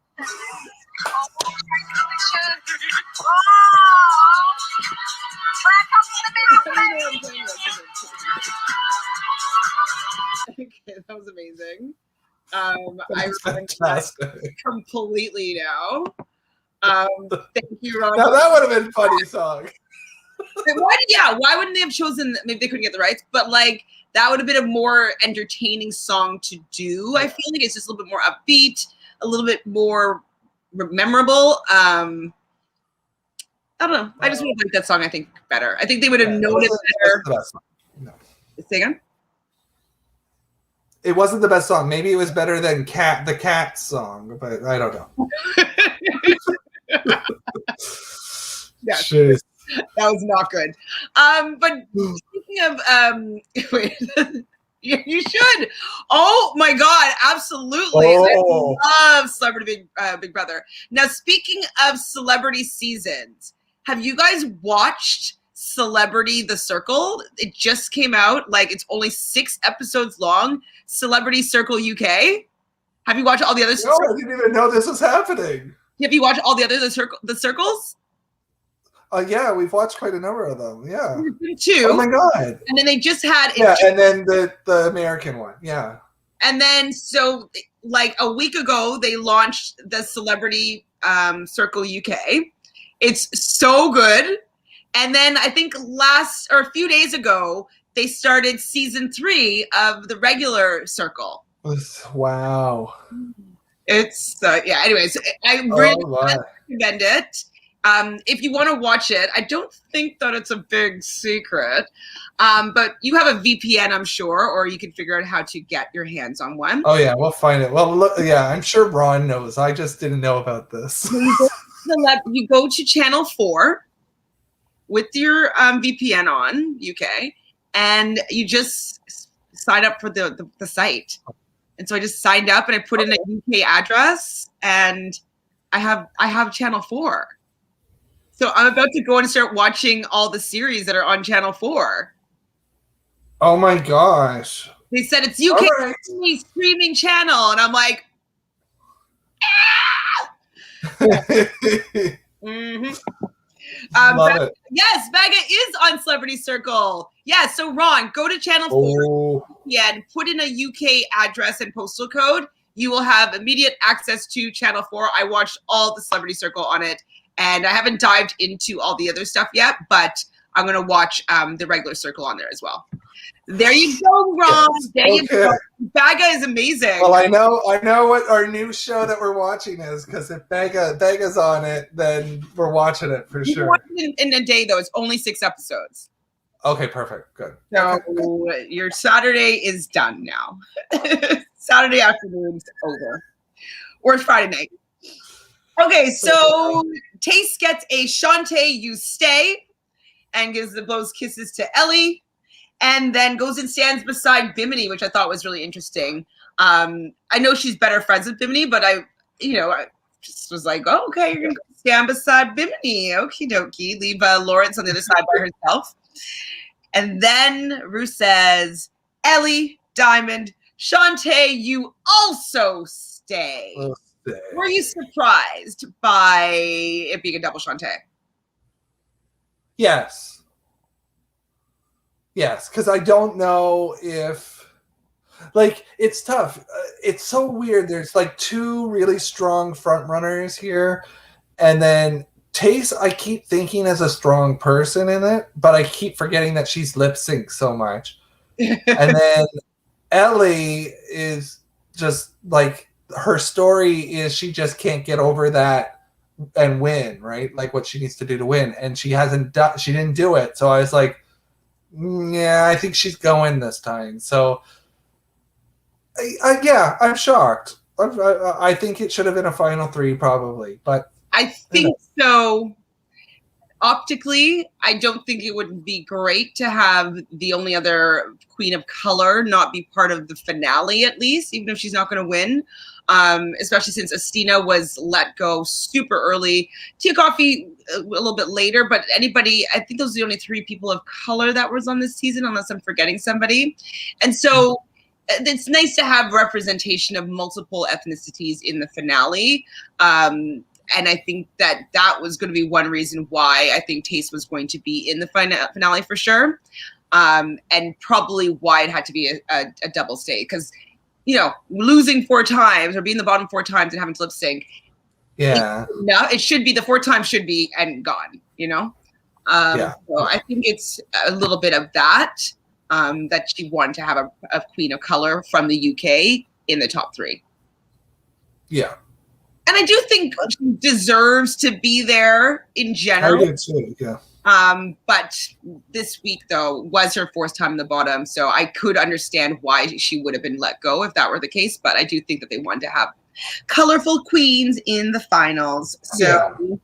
Okay, that was amazing. I remember Fantastic. completely now. Thank you, Ron. Now that would have been a funny song. Why wouldn't they have chosen? Maybe they couldn't get the rights, but like that would have been a more entertaining song to do. I feel like it's just a little bit more upbeat, a little bit more memorable. I don't know. I just would have liked that song. I think better. I think they would have known it better. No. Say again. It wasn't the best song. Maybe it was better than the Cat song, but I don't know. Yeah, Jeez. that was not good. But speaking of, wait, you should. Oh my God, absolutely! Oh. I love Celebrity Big Brother. Now, speaking of celebrity seasons, have you guys watched Celebrity The Circle? It just came out. Like it's only 6 episodes long. Celebrity Circle UK. Have you watched all the other? No, I didn't even know this was happening. Have you watched all the other the circles? Yeah, we've watched quite a number of them. Yeah. 2. Oh my God. And then they just had. Yeah, and then the American one. Yeah. And then so like a week ago they launched the Celebrity Circle UK. It's so good. And then I think a few days ago they started season 3 of the regular Circle. Wow. It's anyways, I really recommend it. If you want to watch it, I don't think that it's a big secret, but you have a VPN, I'm sure, or you can figure out how to get your hands on one. Oh yeah, we'll find it. Well, look, yeah, I'm sure Ron knows. I just didn't know about this. You go to Channel 4 with your VPN on UK, and you just sign up for the site. And so I just signed up and I put in a UK address, and I have Channel 4. So I'm about to go and start watching all the series that are on Channel 4. Oh my gosh. They said it's UK streaming channel, and I'm like, Love it. Yes, Baga is on Celebrity Circle. Yeah, so Ron, go to Channel 4 and put in a UK address and postal code. You will have immediate access to Channel 4. I watched all the Celebrity Circle on it, and I haven't dived into all the other stuff yet, but I'm going to watch the regular Circle on there as well. There you go, Ron. Yes. There you go. Baga is amazing. Well, I know what our new show that we're watching is, because if Baga's on it, then we're watching it for sure. Watch it in a day, though. It's only 6 episodes. Okay, perfect. Good. So your Saturday is done now. Saturday afternoon's over. Or it's Friday night. Okay, so Taste gets a Chantele, you stay, and gives the blows kisses to Ellie, and then goes and stands beside Bimini, which I thought was really interesting. I know she's better friends with Bimini, but I just was like, oh, okay, you're going to stand beside Bimini. Okie dokie. Leave Lawrence on the other side by herself. And then Ru says, Ellie, Diamond, Chantele, you also stay. Were you surprised by it being a double Chantele? Yes. Yes, because I don't know if, like, it's tough. It's so weird. There's like 2 really strong front runners here, and then Taste, I keep thinking as a strong person in it, but I keep forgetting that she's lip sync so much. And then Ellie is just like, her story is she just can't get over that and win, right? Like what she needs to do to win, and she didn't do it. So I was like, yeah, I think she's going this time. So I'm shocked. I think it should have been a final 3 probably, but I think so. Optically, I don't think it would be great to have the only other Queen of Color not be part of the finale, at least, even if she's not going to win. Especially since Estina was let go super early. Tia Coffee a little bit later, but anybody, I think those are the only 3 people of color that was on this season, unless I'm forgetting somebody. And so it's nice to have representation of multiple ethnicities in the finale. And I think that was going to be one reason why I think Taste was going to be in the finale for sure. And probably why it had to be a double stay. Because, losing 4 times or being the bottom 4 times and having to lip sync. Yeah. No, it should be, the 4 times should be and gone, So I think it's a little bit of that, that she wanted to have a Queen of Color from the UK in the top 3. Yeah. And I do think she deserves to be there in general. I did too, yeah. But this week, though, was her 4th time in the bottom. So I could understand why she would have been let go if that were the case. But I do think that they wanted to have colorful queens in the finals. So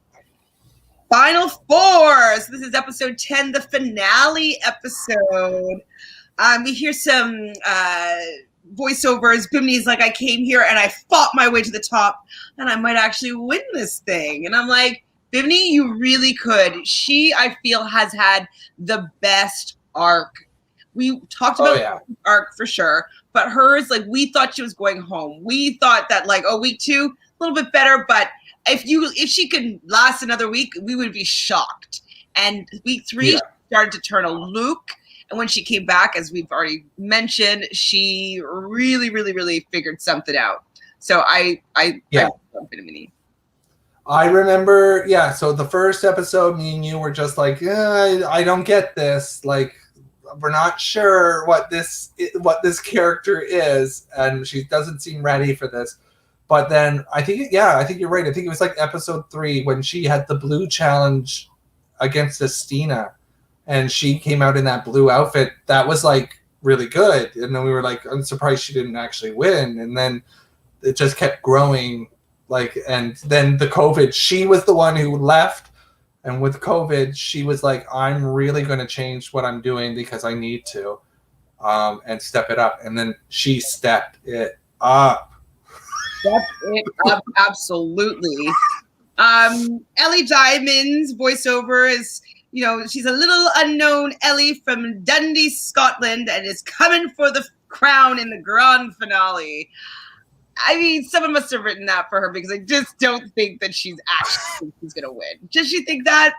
Final 4. So this is episode 10, the finale episode. We hear some voiceovers. Bimini's like, I came here and I fought my way to the top and I might actually win this thing. And I'm like, Bimini, you really could. She, I feel, has had the best arc. We talked about arc for sure, but hers, like, we thought she was going home. We thought that, like, week 2, a little bit better, but if she could last another week, we would be shocked. And week 3 started to turn a Luke. And when she came back, as we've already mentioned, she really, really, really figured something out. So I love Bimini. I remember, so the first episode, me and you were just like, I don't get this. Like, we're not sure what this character is, and she doesn't seem ready for this. But then I think you're right. I think it was like episode 3 when she had the blue challenge against Estina, and she came out in that blue outfit. That was like really good. And then we were like, I'm surprised she didn't actually win. And then it just kept growing. Like, and then the COVID, she was the one who left. And with COVID, she was like, I'm really going to change what I'm doing because I need to, and step it up. And then she stepped it up. Stepped it up, absolutely. Ellie Diamond's voiceover is, she's a little unknown Ellie from Dundee, Scotland, and is coming for the crown in the grand finale. I mean, someone must have written that for her because I just don't think that she's going to win. Does she think that?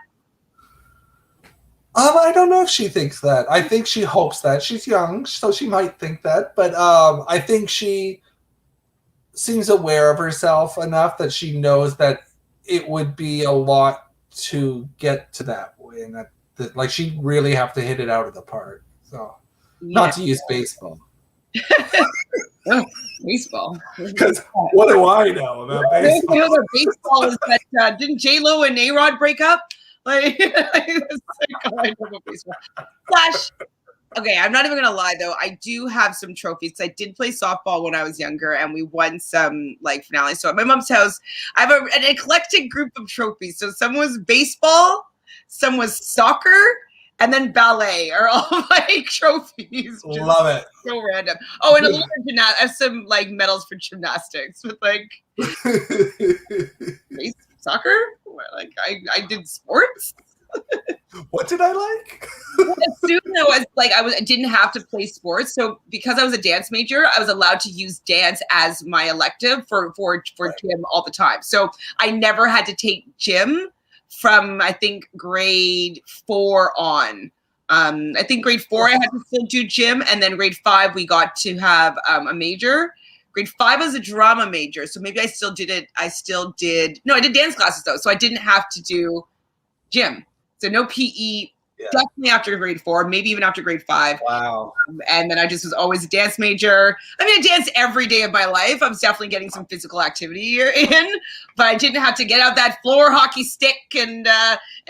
I don't know if she thinks that. I think she hopes that. She's young, so she might think that. But I think she seems aware of herself enough that she knows that it would be a lot to get to that way, and that like she'd really have to hit it out of the park. So, not to use baseball. Oh, baseball. Because what do I know about baseball? You know, the baseball is that didn't J-Lo and A-Rod break up? Like, it's like, oh, I know about baseball. Flash. Okay, I'm not even gonna lie though. I do have some trophies. I did play softball when I was younger, and we won some like finales. So at my mom's house, I have an eclectic group of trophies. So some was baseball, some was soccer, and then ballet are all my trophies. Love it. So random. Oh, and a little bit I have some like medals for gymnastics with like soccer. Like I did sports. What did I like? As soon as I didn't have to play sports, so because I was a dance major, I was allowed to use dance as my elective for gym all the time. So I never had to take gym from I think grade 4 on. I think grade 4 I had to still do gym, and then grade 5 we got to have a major. Grade 5 was a drama major, so maybe I still did it. No, I did dance classes though, so I didn't have to do gym. So no PE, definitely after grade 4, maybe even after grade 5. Wow. And then I just was always a dance major. I mean, I danced every day of my life. I was definitely getting some physical activity in, but I didn't have to get out that floor hockey stick and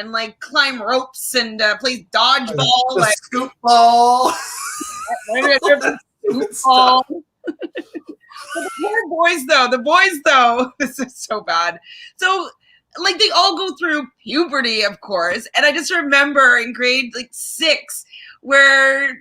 like climb ropes and play dodgeball. The like scoop ball. Scoop ball. The boys though, this is so bad. So like they all go through puberty, of course. And I just remember in grade like 6 where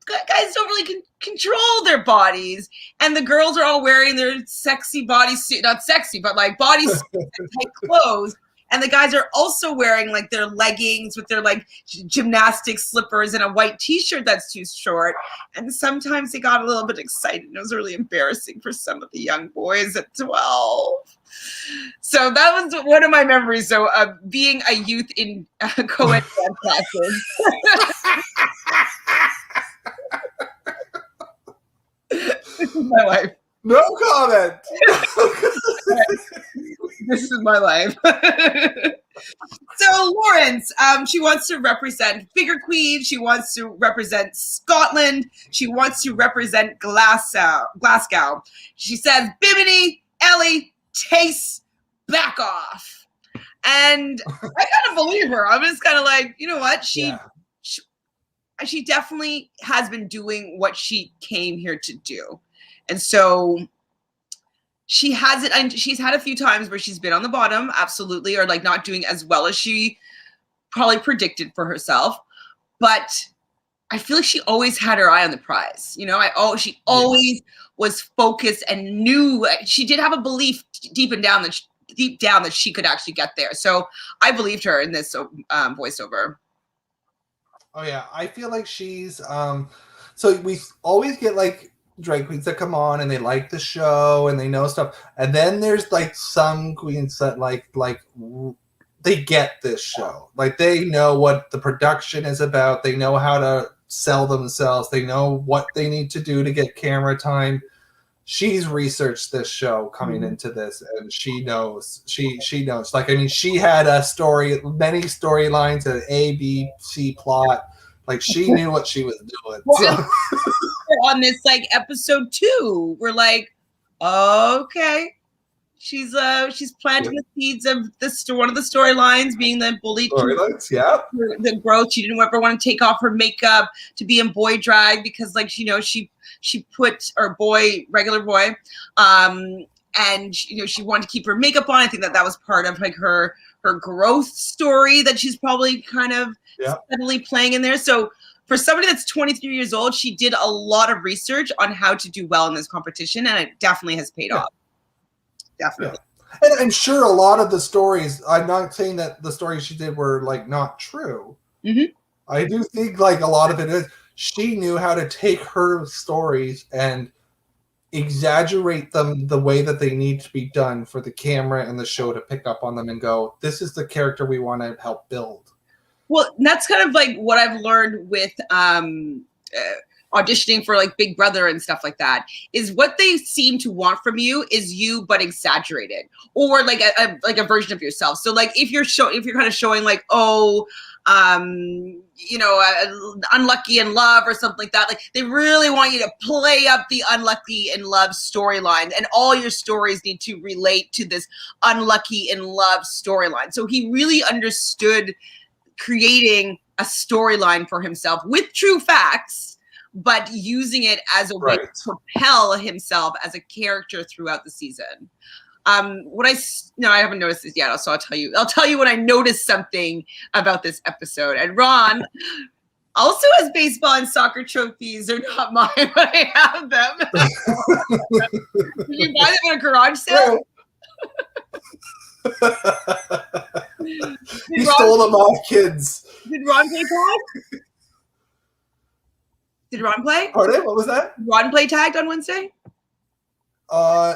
guys don't really control their bodies. And the girls are all wearing their sexy bodysuit, not sexy, but like bodysuit and tight clothes. And the guys are also wearing like their leggings with their like gymnastic slippers and a white t-shirt that's too short. And sometimes they got a little bit excited. It was really embarrassing for some of the young boys at 12. So that was one of my memories. So being a youth in co-ed dance classes. This is my life. No comment. This is my life. So Lawrence, she wants to represent Figure Queen. She wants to represent Scotland. She wants to represent Glasgow. She says, Bimini, Ellie, Taste, back off. And I kind of believe her. I'm just kind of like, you know what? She definitely has been doing what she came here to do. And so she has it, and she's had a few times where she's been on the bottom, absolutely, or like not doing as well as she probably predicted for herself. But I feel like she always had her eye on the prize. You know, she always was focused and knew she did have a belief deep down that she could actually get there. So I believed her in this voiceover. Oh yeah, I feel like she's so we always get like drag queens that come on and they like the show and they know stuff, and then there's like some queens that like they get this show, like they know what the production is about, they know how to sell themselves, they know what they need to do to get camera time. She's researched this show coming into this, and she knows. She knows. Like, I mean, she had many storylines, an A, B, C plot. Like, she knew what she was doing. Well, so. On this, like, episode 2, we're like, okay, she's planting the seeds of one of the storylines being the bully. Storylines, yeah. The growth. She didn't ever want to take off her makeup to be in boy drag because, like, you know, she put regular boy, and you know she wanted to keep her makeup on. I think that was part of like her growth story that she's probably kind of steadily playing in there. So for somebody that's 23 years old, she did a lot of research on how to do well in this competition, and it definitely has paid off. Definitely. Yeah. And I'm sure a lot of the stories, I'm not saying that the stories she did were like not true. Mm-hmm. I do think like a lot of it is she knew how to take her stories and exaggerate them the way that they need to be done for the camera and the show to pick up on them and go, this is the character we want to help build. Well, that's kind of like what I've learned with auditioning for like Big Brother and stuff like that, is what they seem to want from you is you but exaggerated, or like a version of yourself. So like if you're kind of showing like, unlucky in love or something like that, like they really want you to play up the unlucky in love storyline, and all your stories need to relate to this unlucky in love storyline. So he really understood creating a storyline for himself with true facts, but using it as a way to propel himself as a character throughout the season. I haven't noticed this yet, so I'll tell you when I notice something about this episode. And Ron also has baseball and soccer trophies. They're not mine, but I have them. Did you buy them at a garage sale? He stole them off kids. Did Ron play tag? Did Ron play? Pardon? What was that? Did Ron play tagged on Wednesday?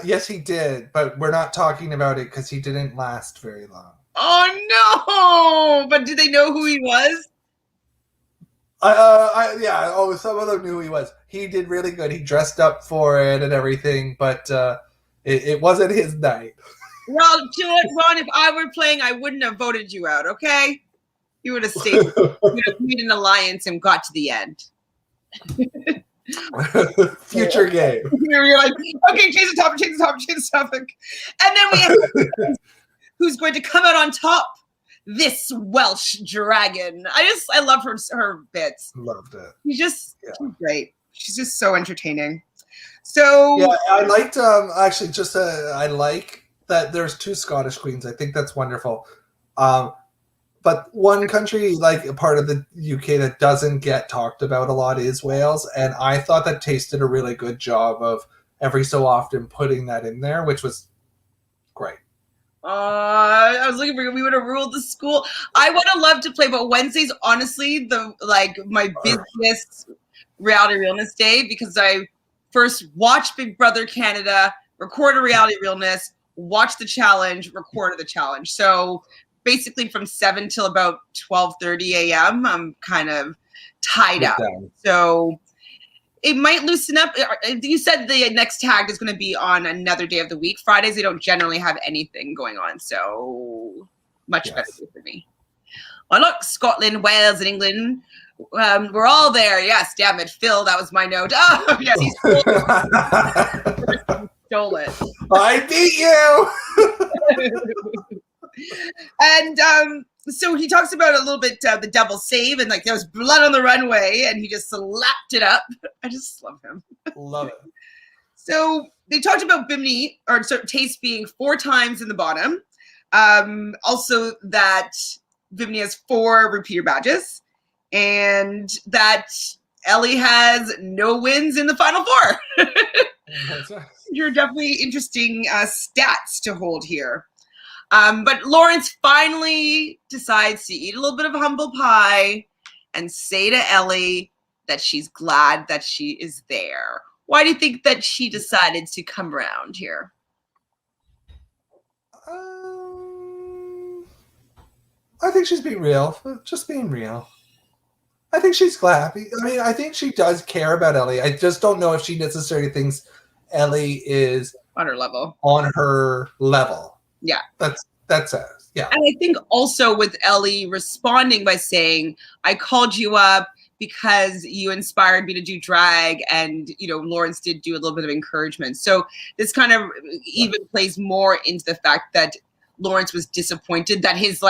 Yes, he did, but we're not talking about it because he didn't last very long. Oh no! But did they know who he was? Some of them knew who he was. He did really good. He dressed up for it and everything, but it wasn't his night. Well, Ron, if I were playing, I wouldn't have voted you out, okay? You would have stayed. You would have made an alliance and got to the end. Future game. You're like, okay, change the topic. And then we have who's going to come out on top? This Welsh dragon. I love her bits. Loved it. She's great. She's just so entertaining. So yeah, I liked I like that there's 2 Scottish queens. I think that's wonderful. But one country, like a part of the UK that doesn't get talked about a lot is Wales. And I thought that Taste did a really good job of every so often putting that in there, which was great. I was looking for you. We would have ruled the school. I would have loved to play, but Wednesday's honestly my busiest reality realness day, because I first watched Big Brother Canada, record a reality realness, watch the challenge, record the challenge. So basically from 7 till about 12:30 a.m. I'm kind of tied up. So it might loosen up. You said the next tag is going to be on another day of the week. Fridays, they don't generally have anything going on. So much better for me. Well, look, Scotland, Wales, and England. We're all there. Yes, damn it. Phil, that was my note. Oh, yes, he stole it. I beat you. And so he talks about a little bit the double save, and like there was blood on the runway, and he just slapped it up. I just love him. Love it. So they talked about Bimini or Taste being 4 times in the bottom. Also that Bimini has 4 repeater badges, and that Ellie has no wins in the final 4. That's right. You're definitely interesting stats to hold here. But Lawrence finally decides to eat a little bit of humble pie and say to Ellie that she's glad that she is there. Why do you think that she decided to come around here? I think she's being real. Just being real. I think she's glad. I mean, I think she does care about Ellie. I just don't know if she necessarily thinks Ellie is on her level. Yeah. That's it. Yeah. And I think also with Ellie responding by saying, I called you up because you inspired me to do drag, and Lawrence did do a little bit of encouragement. So this kind of even plays more into the fact that Lawrence was disappointed that his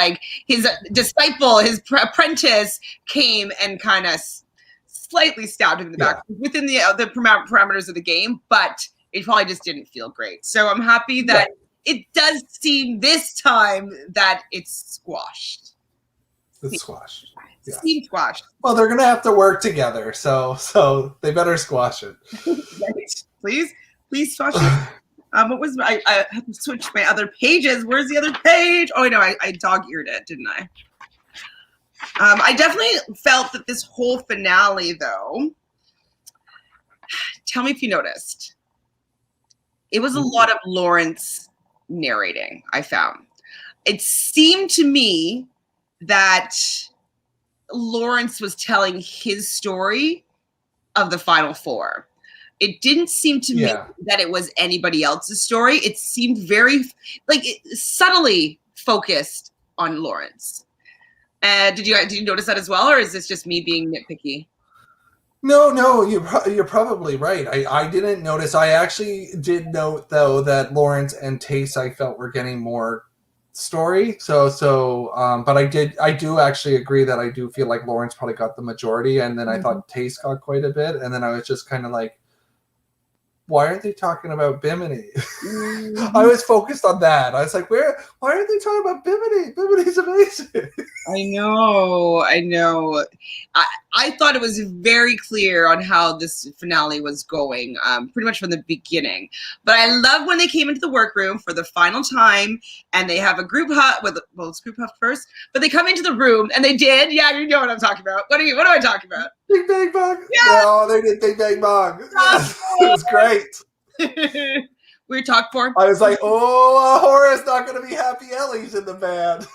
disciple, his apprentice, came and kind of slightly stabbed him in the back within the parameters of the game, but it probably just didn't feel great. So I'm happy that it does seem this time that it's squashed. It's squashed. Yeah. Seemed squashed. Well, they're gonna have to work together, so they better squash it. Right. Please squash it. What was I have to switch my other pages. Where's the other page? Oh no, I dog-eared it, didn't I? I definitely felt that this whole finale, though. Tell me if you noticed. It was a lot of Lawrence narrating, I found. It seemed to me that Lawrence was telling his story of the final four. It didn't seem to me that it was anybody else's story. It seemed very subtly focused on Lawrence. Did you notice that as well, or is this just me being nitpicky? No, you're probably right. I didn't notice. I actually did note though that Lawrence and Tace I felt were getting more story. But I do actually agree that I do feel like Lawrence probably got the majority, and then I thought Tace got quite a bit, and then I was just kind of like, why aren't they talking about Bimini? I was focused on that. I was like, why aren't they talking about Bimini? Bimini's amazing. I know. I thought it was very clear on how this finale was going, pretty much from the beginning. But I love when they came into the workroom for the final time, and they have a group hug. It's group hug first, but they come into the room, and they did. Yeah, you know what I'm talking about. What am I talking about? Big Bang Bong. Yeah. No, they did Big Bang Bong. Yes. It was great. We talked for. I was like, oh, Horace not going to be happy. Ellie's in the band.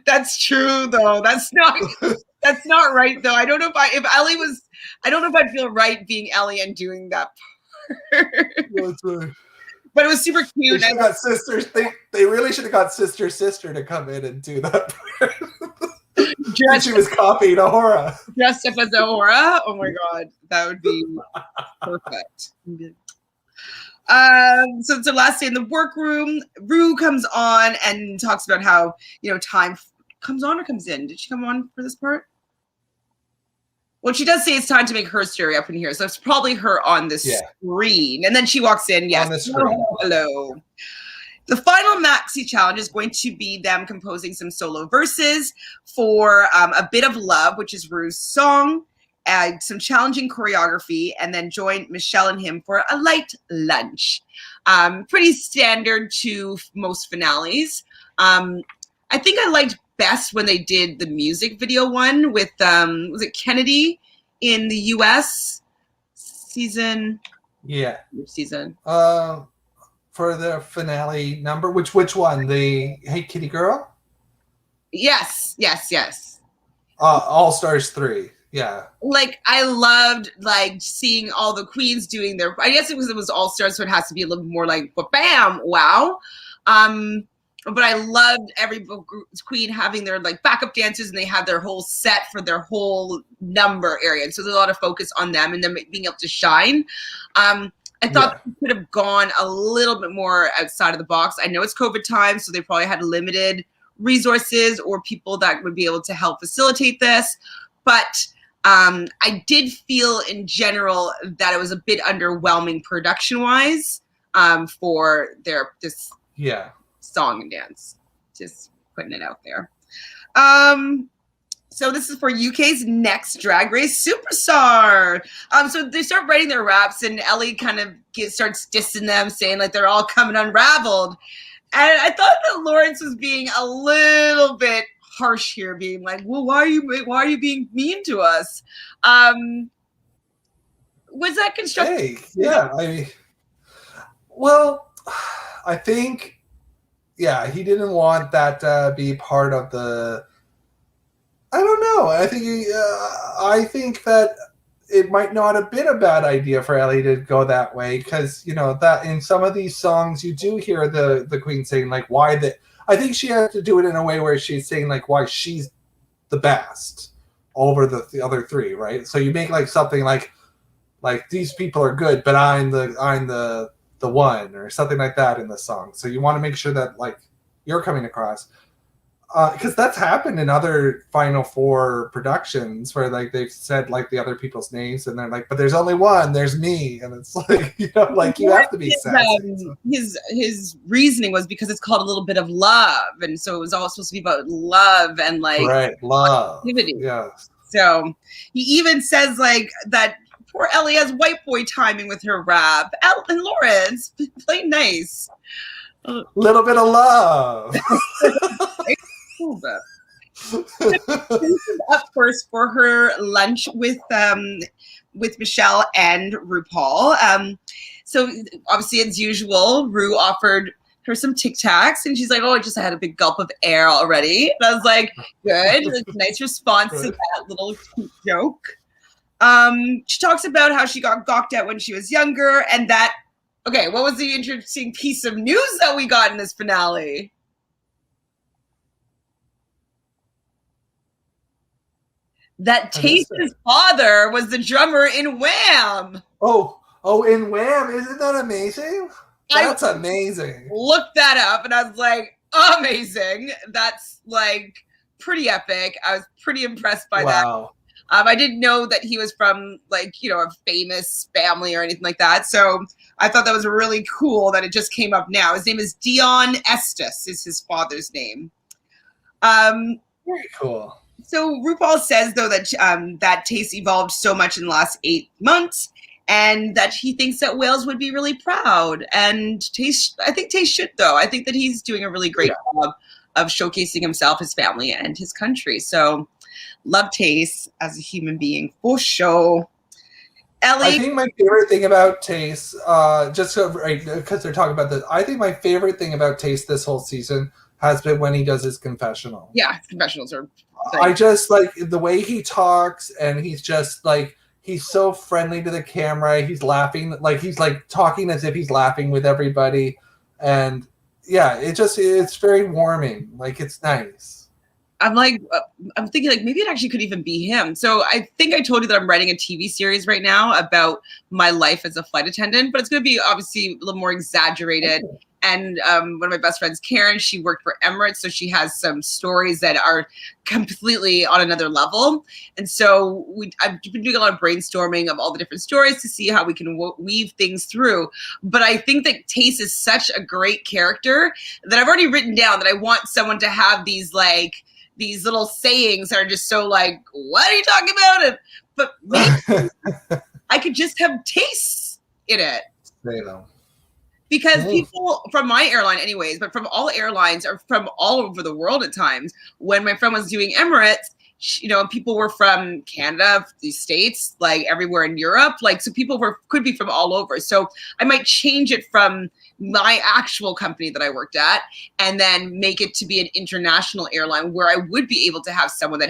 That's true, though. That's not right, though. I don't know if Ellie was. I don't know if I'd feel right being Ellie and doing that part. That's right. But it was super cute. They got sisters. They really should have got sister to come in and do that part. She was copying Ahura. Dressed up as Ahura? Oh my god, that would be perfect. So it's the last day in the workroom. Rue comes on and talks about how, time comes on or comes in. Did she come on for this part? Well, she does say it's time to make her story up in here. So it's probably her on the screen. And then she walks in. Yes. On the screen. Hello. The final maxi challenge is going to be them composing some solo verses for A Bit of Love, which is Rue's song, some challenging choreography, and then join Michelle and him for a light lunch. Pretty standard to most finales. I think I liked best when they did the music video one with, was it Kennedy in the US season? Yeah. Which season? For the finale number, which one? The Hey Kitty Girl? Yes. All Stars 3. Yeah. I loved seeing all the queens doing their. I guess it was All Stars, so it has to be a little more like bam, wow. But I loved every queen having their backup dancers, and they had their whole set for their whole number area. And so there's a lot of focus on them and them being able to shine. I thought we could have gone a little bit more outside of the box. I know it's COVID time, so they probably had limited resources or people that would be able to help facilitate this. But I did feel in general that it was a bit underwhelming production-wise for this song and dance. Just putting it out there. So this is for UK's next Drag Race Superstar. So they start writing their raps, and Ellie kind of starts dissing them, saying they're all coming unraveled. And I thought that Lawrence was being a little bit harsh here, being like, "Well, why are you being mean to us?" Was that constructive? Hey, yeah. I think, he didn't want that to be part of the. I don't know. I think that it might not have been a bad idea for Ellie to go that way, because that in some of these songs you do hear the queen saying why the. I think she had to do it in a way where she's saying why she's the best over the other three, right? So you make something like these people are good, but I'm the one, or something like that in the song. So you want to make sure that you're coming across. Because that's happened in other Final Four productions where they've said the other people's names, and they're but there's only one, there's me, and it's you have to be sassy. His reasoning was because it's called A Little Bit of Love, and so it was all supposed to be about love and love. Activity. Yeah. So he even says that poor Ellie has white boy timing with her rap. And Lawrence, play nice. Little bit of love. Up first for her lunch with Michelle and Rupaul. So obviously, as usual, Rue offered her some Tic Tacs, and she's like, "Oh, I just had a big gulp of air already." And I was like, "Good, like, nice response to that little joke." She talks about how she got gawked at when she was younger, and that. Okay, what was the interesting piece of news that we got in this finale? That Taste's father was the drummer in Wham! Oh, in Wham! Isn't that amazing? That's amazing. Looked that up, and I was like, amazing. That's like pretty epic. I was pretty impressed by that. I didn't know that he was from like, you know, a famous family or anything like that. So I thought that was really cool that it just came up now. His name is Dion Estes is his father's name. Very cool. So Rupaul says, though, that that Taste evolved so much in the last 8 months and that he thinks that Wales would be really proud. And Taste, I think Taste should, though. I think that he's doing a really great job of showcasing himself, his family, and his country. So love Taste as a human being for sure. Ellie? I think my favorite thing about Taste, just because they're talking about this, I think my favorite thing about Taste this whole season has been when he does his confessional. Yeah, confessionals are. I just like the way he talks, and he's just like, he's so friendly to the camera. He's laughing, like he's like talking as if he's laughing with everybody. And yeah, it's very warming. Like, it's nice. I'm thinking like maybe it actually could even be him. So I think I told you that I'm writing a TV series right now about my life as a flight attendant, but it's going to be obviously a little more exaggerated. And one of my best friends, Karen, she worked for Emirates, so she has some stories that are completely on another level. And so I've been doing a lot of brainstorming of all the different stories to see how we can weave things through. But I think that Taste is such a great character that I've already written down that I want someone to have these little sayings that are just so like, what are you talking about? But maybe I could just have Taste in it. Because people from my airline anyways, but from all airlines or from all over the world at times, when my friend was doing Emirates, you know, people were from Canada, the States, like everywhere in Europe. Like, so people could be from all over. So I might change it from my actual company that I worked at and then make it to be an international airline where I would be able to have someone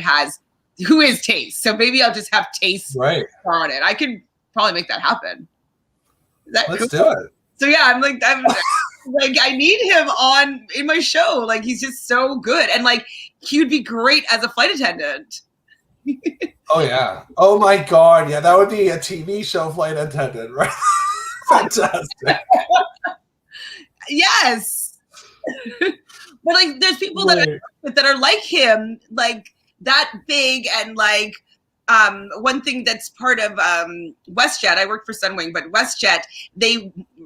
who is Taste. So maybe I'll just have Taste on it. I could probably make that happen. Let's do it. So yeah, I'm like, I need him in my show. Like, he's just so good. And like, he would be great as a flight attendant. Oh yeah. Oh my God. Yeah. That would be a TV show flight attendant, right? Fantastic. Yes. But like, there's people that are like him, like that big, and like, one thing that's part of WestJet, I worked for Sunwing, but WestJet,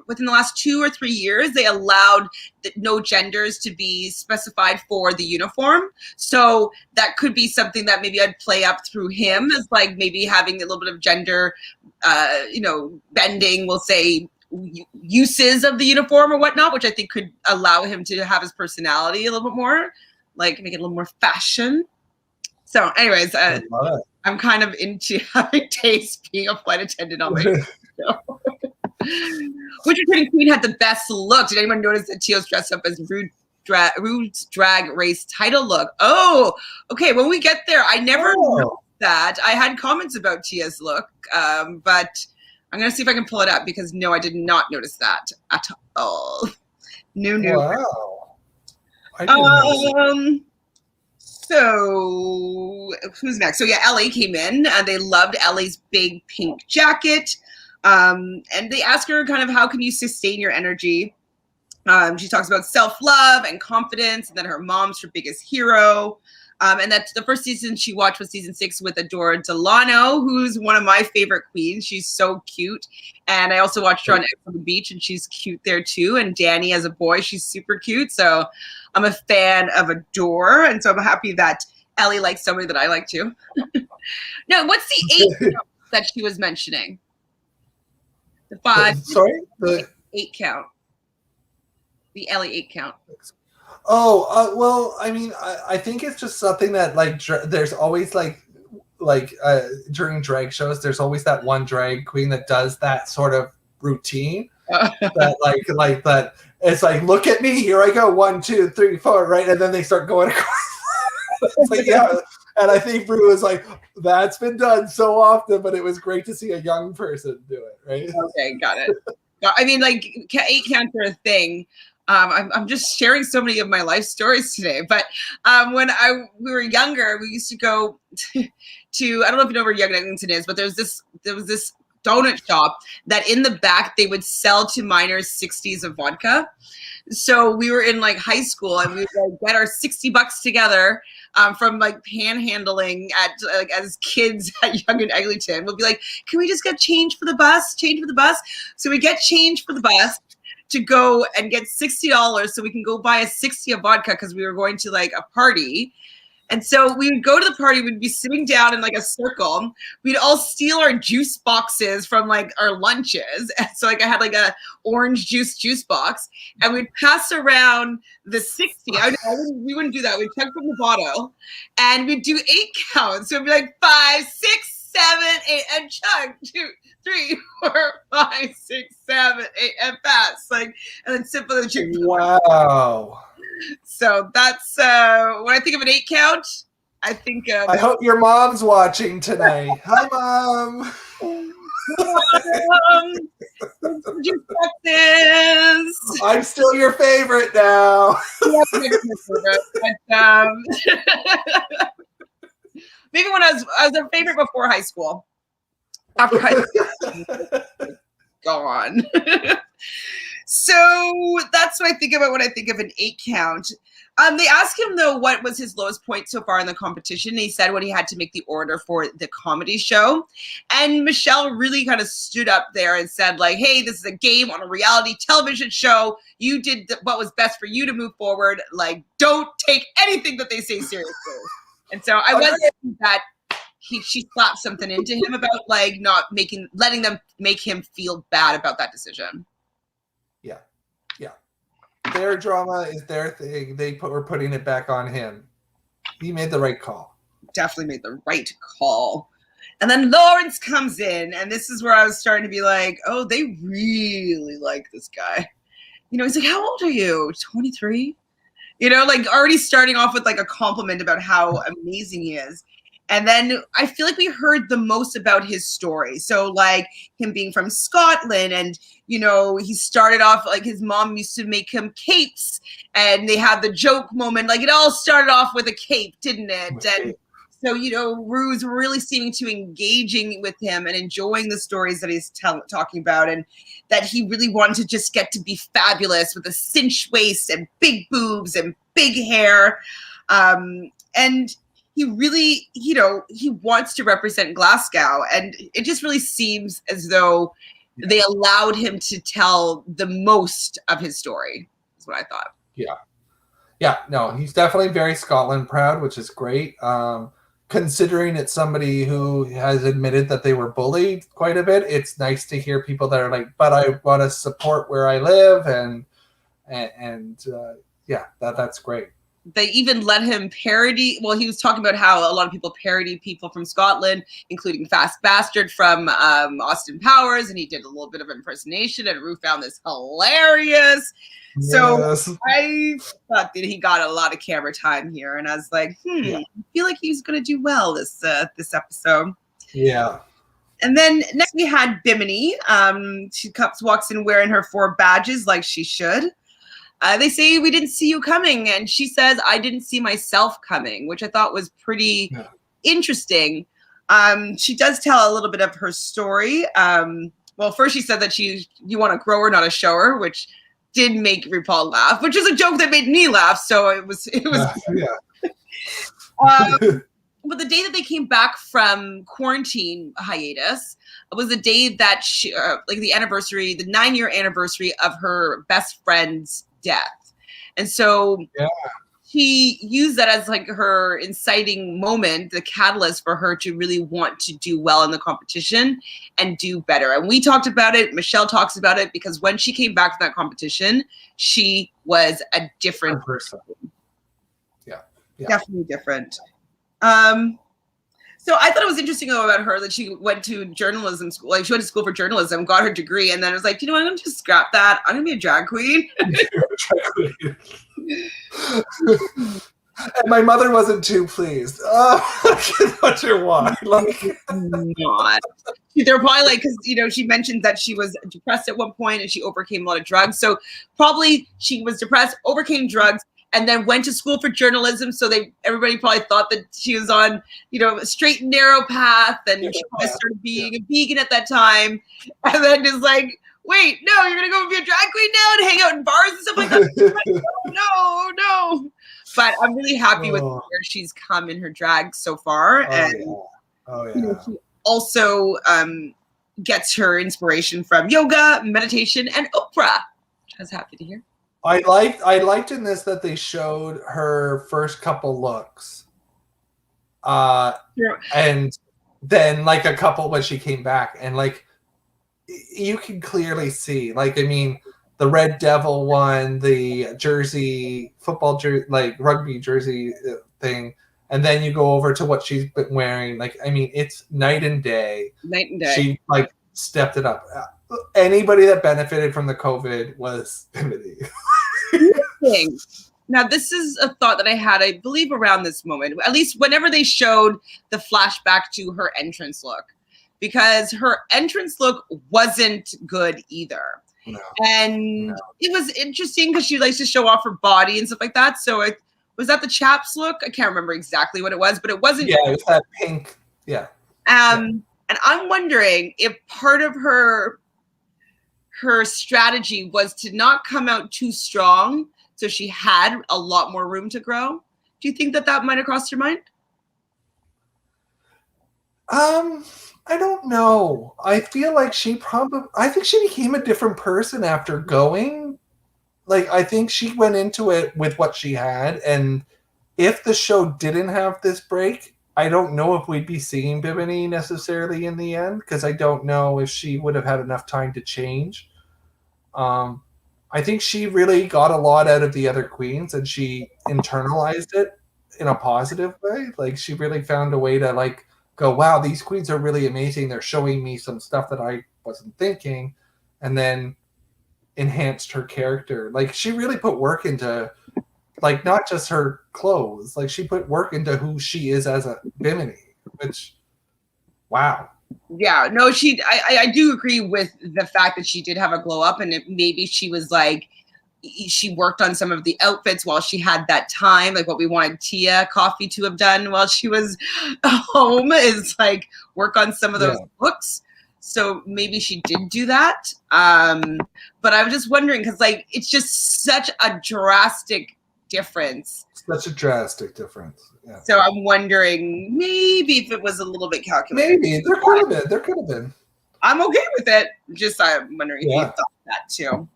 within the last 2 or 3 years, they allowed no genders to be specified for the uniform. So that could be something that maybe I'd play up through him, as like maybe having a little bit of gender, bending, we'll say, uses of the uniform or whatnot, which I think could allow him to have his personality a little bit more, like make it a little more fashion. So anyways, I'm kind of into having Taste being a flight attendant on my show. Which Queen had the best look. Did anyone notice that Tio's dressed up as Rude's drag race title look? Oh, okay. When we get there, I never noticed that. I had comments about Tia's look, but I'm going to see if I can pull it up because no, I did not notice that at all. No. Wow. I didn't notice. So who's next? So yeah, Ellie came in and they loved Ellie's big pink jacket. And they ask her kind of, how can you sustain your energy? She talks about self-love and confidence, and then her mom's her biggest hero. And that's the first season she watched was season 6 with Adora Delano, who's one of my favorite queens. She's so cute. And I also watched her on Ex on the Beach, and she's cute there too. And Danny as a boy, she's super cute. So I'm a fan of Adora. And so I'm happy that Ellie likes somebody that I like too. Now, what's the 8 count that she was mentioning? The 5. Sorry? The 8 count. The Ellie 8 count. Well, I mean, I think it's just something that like there's always like during drag shows, there's always that one drag queen that does that sort of routine that like that It's like, look at me, here I go, 1, 2, 3, 4, right? And then they start going across. It's like, yeah. And I think Brew was like, that's been done so often, but it was great to see a young person do it, right? Okay, got it. I mean, like 8 counts are a thing. I'm just sharing so many of my life stories today. But when we were younger, we used to go to I don't know if you know where Yonge and Eglinton is, but there was this donut shop that in the back they would sell to minors 60s of vodka. So we were in like high school and we would like get our $60 together from like panhandling at like as kids at Yonge and Eglinton. We'll be like, can we just get change for the bus? Change for the bus. So we get change for the bus to go and get $60 so we can go buy a 60 of vodka because we were going to like a party. And so we would go to the party, we'd be sitting down in like a circle. We'd all steal our juice boxes from like our lunches. And so like I had like a orange juice box and we'd pass around the 60. We wouldn't do that. We'd chug from the bottle and we'd do 8 counts. So it'd be like 5, 6, 7, 8 and chug 2, 3, 4, 5, 6, 7, 8 and pass. Like and then sip of the juice. Wow. So that's when I think of an 8 count, I think of. I hope your mom's watching tonight. Hi, Mom. I'm still your favorite now. But, maybe when I was a favorite before high school. After high school, gone. So that's what I think about when I think of an 8 count. They asked him, though, what was his lowest point so far in the competition. And he said when he had to make the order for the comedy show. And Michelle really kind of stood up there and said, like, hey, this is a game on a reality television show. You did what was best for you to move forward. Like, don't take anything that they say seriously. And so I was thinking that she slapped something into him about, like, not letting them make him feel bad about that decision. Yeah. Their drama is their thing. Were putting it back on him. He made the right call. Definitely made the right call. And then Lawrence comes in, and this is where I was starting to be like, oh, they really like this guy. You know, he's like, how old are you? 23? You know, like already starting off with like a compliment about how amazing he is. And then I feel like we heard the most about his story. So like him being from Scotland and, you know, he started off like his mom used to make him capes and they had the joke moment. Like it all started off with a cape, didn't it? And so, you know, Rue's really seeming to engaging with him and enjoying the stories that he's talking about and that he really wanted to just get to be fabulous with a cinch waist and big boobs and big hair. And he really, you know, he wants to represent Glasgow. And it just really seems as though they allowed him to tell the most of his story, is what I thought. Yeah, no, he's definitely very Scotland proud, which is great. Considering it's somebody who has admitted that they were bullied quite a bit, it's nice to hear people that are like, but I want to support where I live. And that's great. They even let him parody. Well, he was talking about how a lot of people parody people from Scotland, including Fast Bastard from Austin Powers, and he did a little bit of impersonation, and Rue found this hilarious. So yes. I thought that he got a lot of camera time here, and I was like, I feel like he's going to do well this episode. Yeah. And then next we had Bimini. She walks in wearing her 4 badges like she should. They say, we didn't see you coming. And she says, I didn't see myself coming, which I thought was pretty interesting. She does tell a little bit of her story. Well, first she said that you want a grower, not a shower, which did make Rupaul laugh, which is a joke that made me laugh. So it was. But the day that they came back from quarantine hiatus was the day that she, like the 9-year anniversary of her best friend's death. And so she used that as like her inciting moment, the catalyst for her to really want to do well in the competition and do better. And we talked about it. Michelle talks about it because when she came back from that competition, she was a different person. Yeah. Yeah. Definitely different. So I thought it was interesting about her that she went to journalism school. Like she went to school for journalism, got her degree, and then was like, you know what, I'm going to just scrap that. I'm going to be a drag queen. And my mother wasn't too pleased. Oh, I can wonder why. Like, not. They're probably like, because she mentioned that she was depressed at one point and she overcame a lot of drugs. So probably she was depressed, overcame drugs, and then went to school for journalism. So everybody probably thought that she was on, a straight and narrow path, and she probably started being a vegan at that time, and then just like, wait, no, you're gonna go be a drag queen now and hang out in bars and stuff like that. No. But I'm really happy with where she's come in her drag so far, she also gets her inspiration from yoga, meditation, and Oprah, which I was happy to hear. I liked in this that they showed her first couple looks, and then like a couple when she came back, and like you can clearly see, like, I mean, the Red Devil one, the jersey, football jersey, like rugby jersey thing, and then you go over to what she's been wearing. Like, I mean, it's night and day. Night and day. She like stepped it up. Anybody that benefited from the COVID was Bimini. Now, this is a thought that I had, I believe, around this moment, at least whenever they showed the flashback to her entrance look, because her entrance look wasn't good either. No. And it was interesting because she likes to show off her body and stuff like that. So was that the chaps look? I can't remember exactly what it was, but it wasn't. Yeah, it was that pink. Yeah. And I'm wondering if part of her strategy was to not come out too strong, so she had a lot more room to grow. Do you think that might have crossed your mind? I don't know. I feel like I think she became a different person after going. Like, I think she went into it with what she had, and if the show didn't have this break, I don't know if we'd be seeing Bimini necessarily in the end, because I don't know if she would have had enough time to change. I think she really got a lot out of the other queens, and she internalized it in a positive way. Like, she really found a way to like go, wow, these queens are really amazing. They're showing me some stuff that I wasn't thinking, and then enhanced her character. Like, she really put work into, like, not just her clothes. Like, she put work into who she is as a Bimini, which, wow. Yeah, no, I do agree with the fact that she did have a glow up, and maybe she was like, she worked on some of the outfits while she had that time, like what we wanted Tia Coffee to have done while she was home, is like work on some of those looks. So maybe she did do that. But I was just wondering, because like it's just such a drastic difference. Such a drastic difference. Yeah. So I'm wondering maybe if it was a little bit calculated. Maybe there could have been. There could have been. I'm okay with it. Just I'm wondering if you thought that too.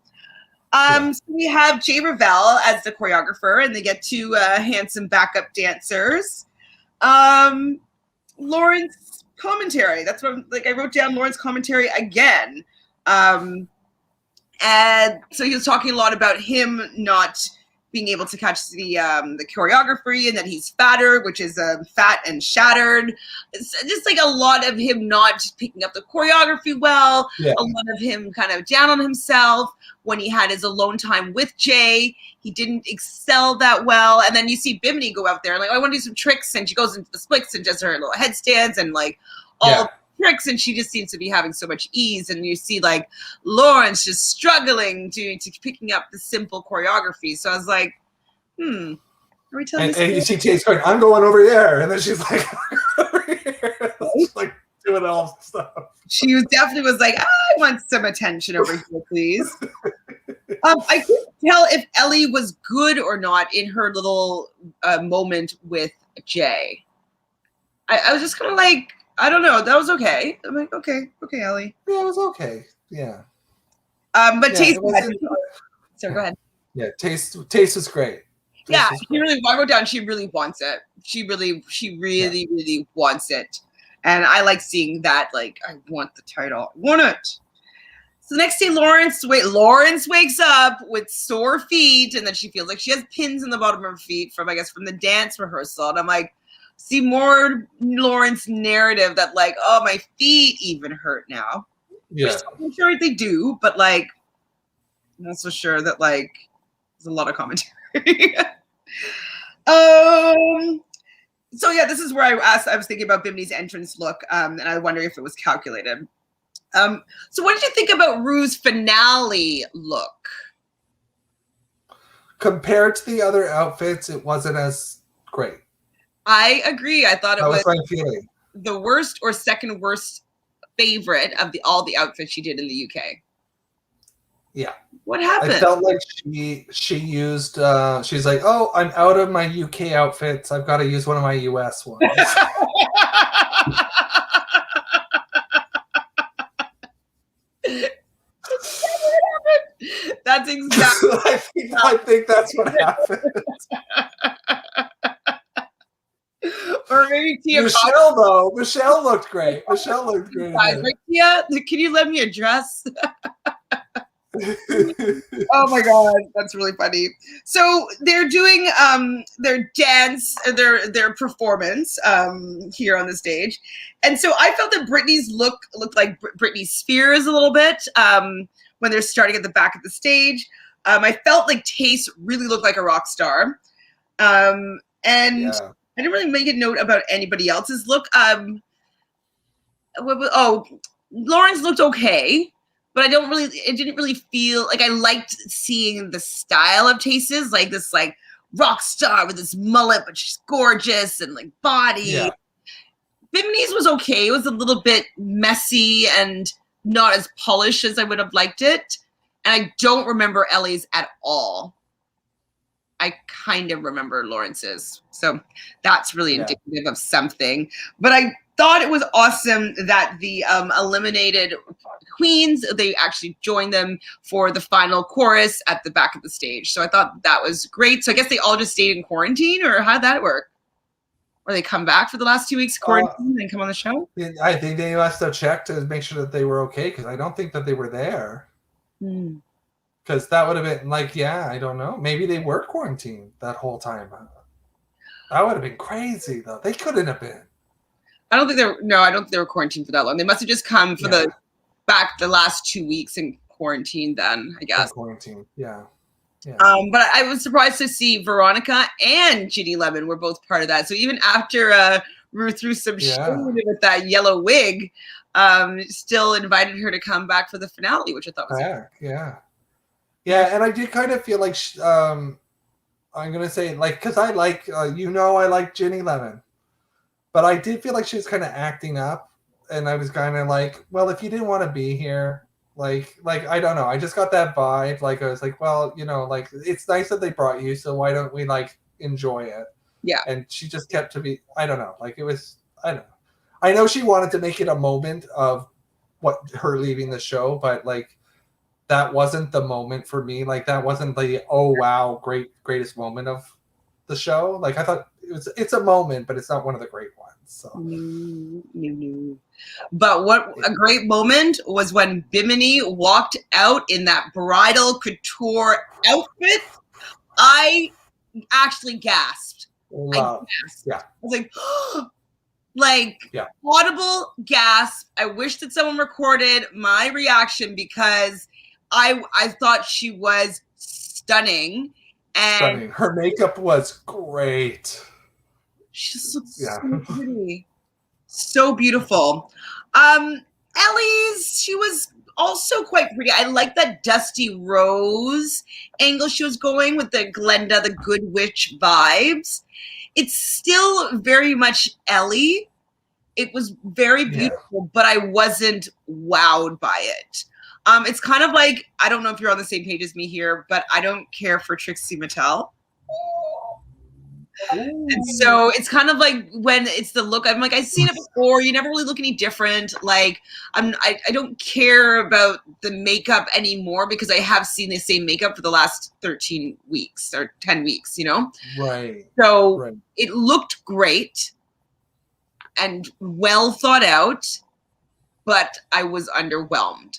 So we have Jay Revell as the choreographer, and they get two handsome backup dancers. Lauren's commentary. That's what I wrote down. Lauren's commentary again. And so he was talking a lot about him not being able to catch the choreography, and that he's fatter, which is fat and shattered. It's just like a lot of him not picking up the choreography well, a lot of him kind of down on himself. When he had his alone time with Jay, he didn't excel that well. And then you see Bimini go out there and like, I want to do some tricks, and she goes into the splits and does her little headstands and like all tricks, and she just seems to be having so much ease. And you see like Lauren's just struggling to picking up the simple choreography. So I was like, are we telling and you see Tate's going, I'm going over there, and then she's like over here. She's like doing all stuff. She definitely was like, I want some attention over here, please. I couldn't tell if Ellie was good or not in her little moment with Jay. I was just kind of like, I don't know. That was okay. I'm like, okay, Ellie. Yeah, it was okay. Yeah. But Taste. So go ahead. Yeah, Taste was great. Yeah, she really. I wrote down. She really wants it. She really wants it. And I like seeing that, like, I want the title. I want it. So the next day, Lawrence wakes up with sore feet, and then she feels like she has pins in the bottom of her feet from the dance rehearsal. And I'm like, see more Lawrence narrative that like, oh, my feet even hurt now. Yeah. I'm sure they do, but like, I'm also sure that like there's a lot of commentary. So yeah, this is where I was thinking about Bimini's entrance look, and I wonder if it was calculated. So what did you think about Rue's finale look? Compared to the other outfits, it wasn't as great. I agree. I thought it was my feeling. The worst or second worst favorite of all the outfits she did in the UK. Yeah. What happened? I felt like she used she's like, oh, I'm out of my UK outfits. I've got to use one of my US ones. That's exactly. I think that's what happened. Or maybe Tia. Michelle looked great. Michelle looked great. Like, Tia, can you lend me a dress? Oh my god, that's really funny. So they're doing their dance, their performance here on the stage, and so I felt that Britney's looked like Britney Spears a little bit when they're starting at the back of the stage. I felt like Tace really looked like a rock star, and I didn't really make a note about anybody else's look. Lawrence looked okay. But it didn't really feel like I liked seeing the style of Tace's, like this like rock star with this mullet, but she's gorgeous and like body. Yeah. Bimini's was okay. It was a little bit messy and not as polished as I would have liked it. And I don't remember Ellie's at all. I kind of remember Lawrence's. So that's really indicative of something. But I thought it was awesome that the eliminated queens, they actually joined them for the final chorus at the back of the stage. So I thought that was great. So I guess they all just stayed in quarantine, or how'd that work? Or they come back for the last 2 weeks quarantine and come on the show? I think they must have checked to make sure that they were okay, because I don't think that they were there. Because that would have been like, I don't know. Maybe they were quarantined that whole time. That would have been crazy, though. They couldn't have been. I don't think they were quarantined for that long. They must have just come for the last 2 weeks in quarantine then, I guess. Quarantine, yeah. But I was surprised to see Veronica and Ginny Lemon were both part of that. So even after Ruth threw some shade with that yellow wig, still invited her to come back for the finale, which I thought was Yeah, and I did kind of feel like I'm gonna say, like, because I like I like Ginny Lemon, but I did feel like she was kind of acting up, and I was kind of like, well, if you didn't want to be here, like I don't know, I just got that vibe. Like I was like, well, like it's nice that they brought you, so why don't we like enjoy it? Yeah. And she just kept to be, I don't know, like it was, I don't know. I know she wanted to make it a moment of her leaving the show, but like that wasn't the moment for me. Like that wasn't the greatest moment of the show. Like I thought it's a moment, but it's not one of the great ones. So. But what a great moment was when Bimini walked out in that bridal couture outfit. I actually gasped. Wow. I was like, audible gasp. I wish that someone recorded my reaction because I thought she was stunning. And her makeup was great. She just looks so pretty. So beautiful. Ellie's, she was also quite pretty. I like that Dusty Rose angle she was going with the Glenda, the Good Witch vibes. It's still very much Ellie. It was very beautiful, but I wasn't wowed by it. It's kind of like, I don't know if you're on the same page as me here, but I don't care for Trixie Mattel. And so it's kind of like when it's the look, I'm like, I've seen it before. You never really look any different. Like I don't care about the makeup anymore because I have seen the same makeup for the last 13 weeks or 10 weeks, Right. So it looked great and well thought out, but I was underwhelmed.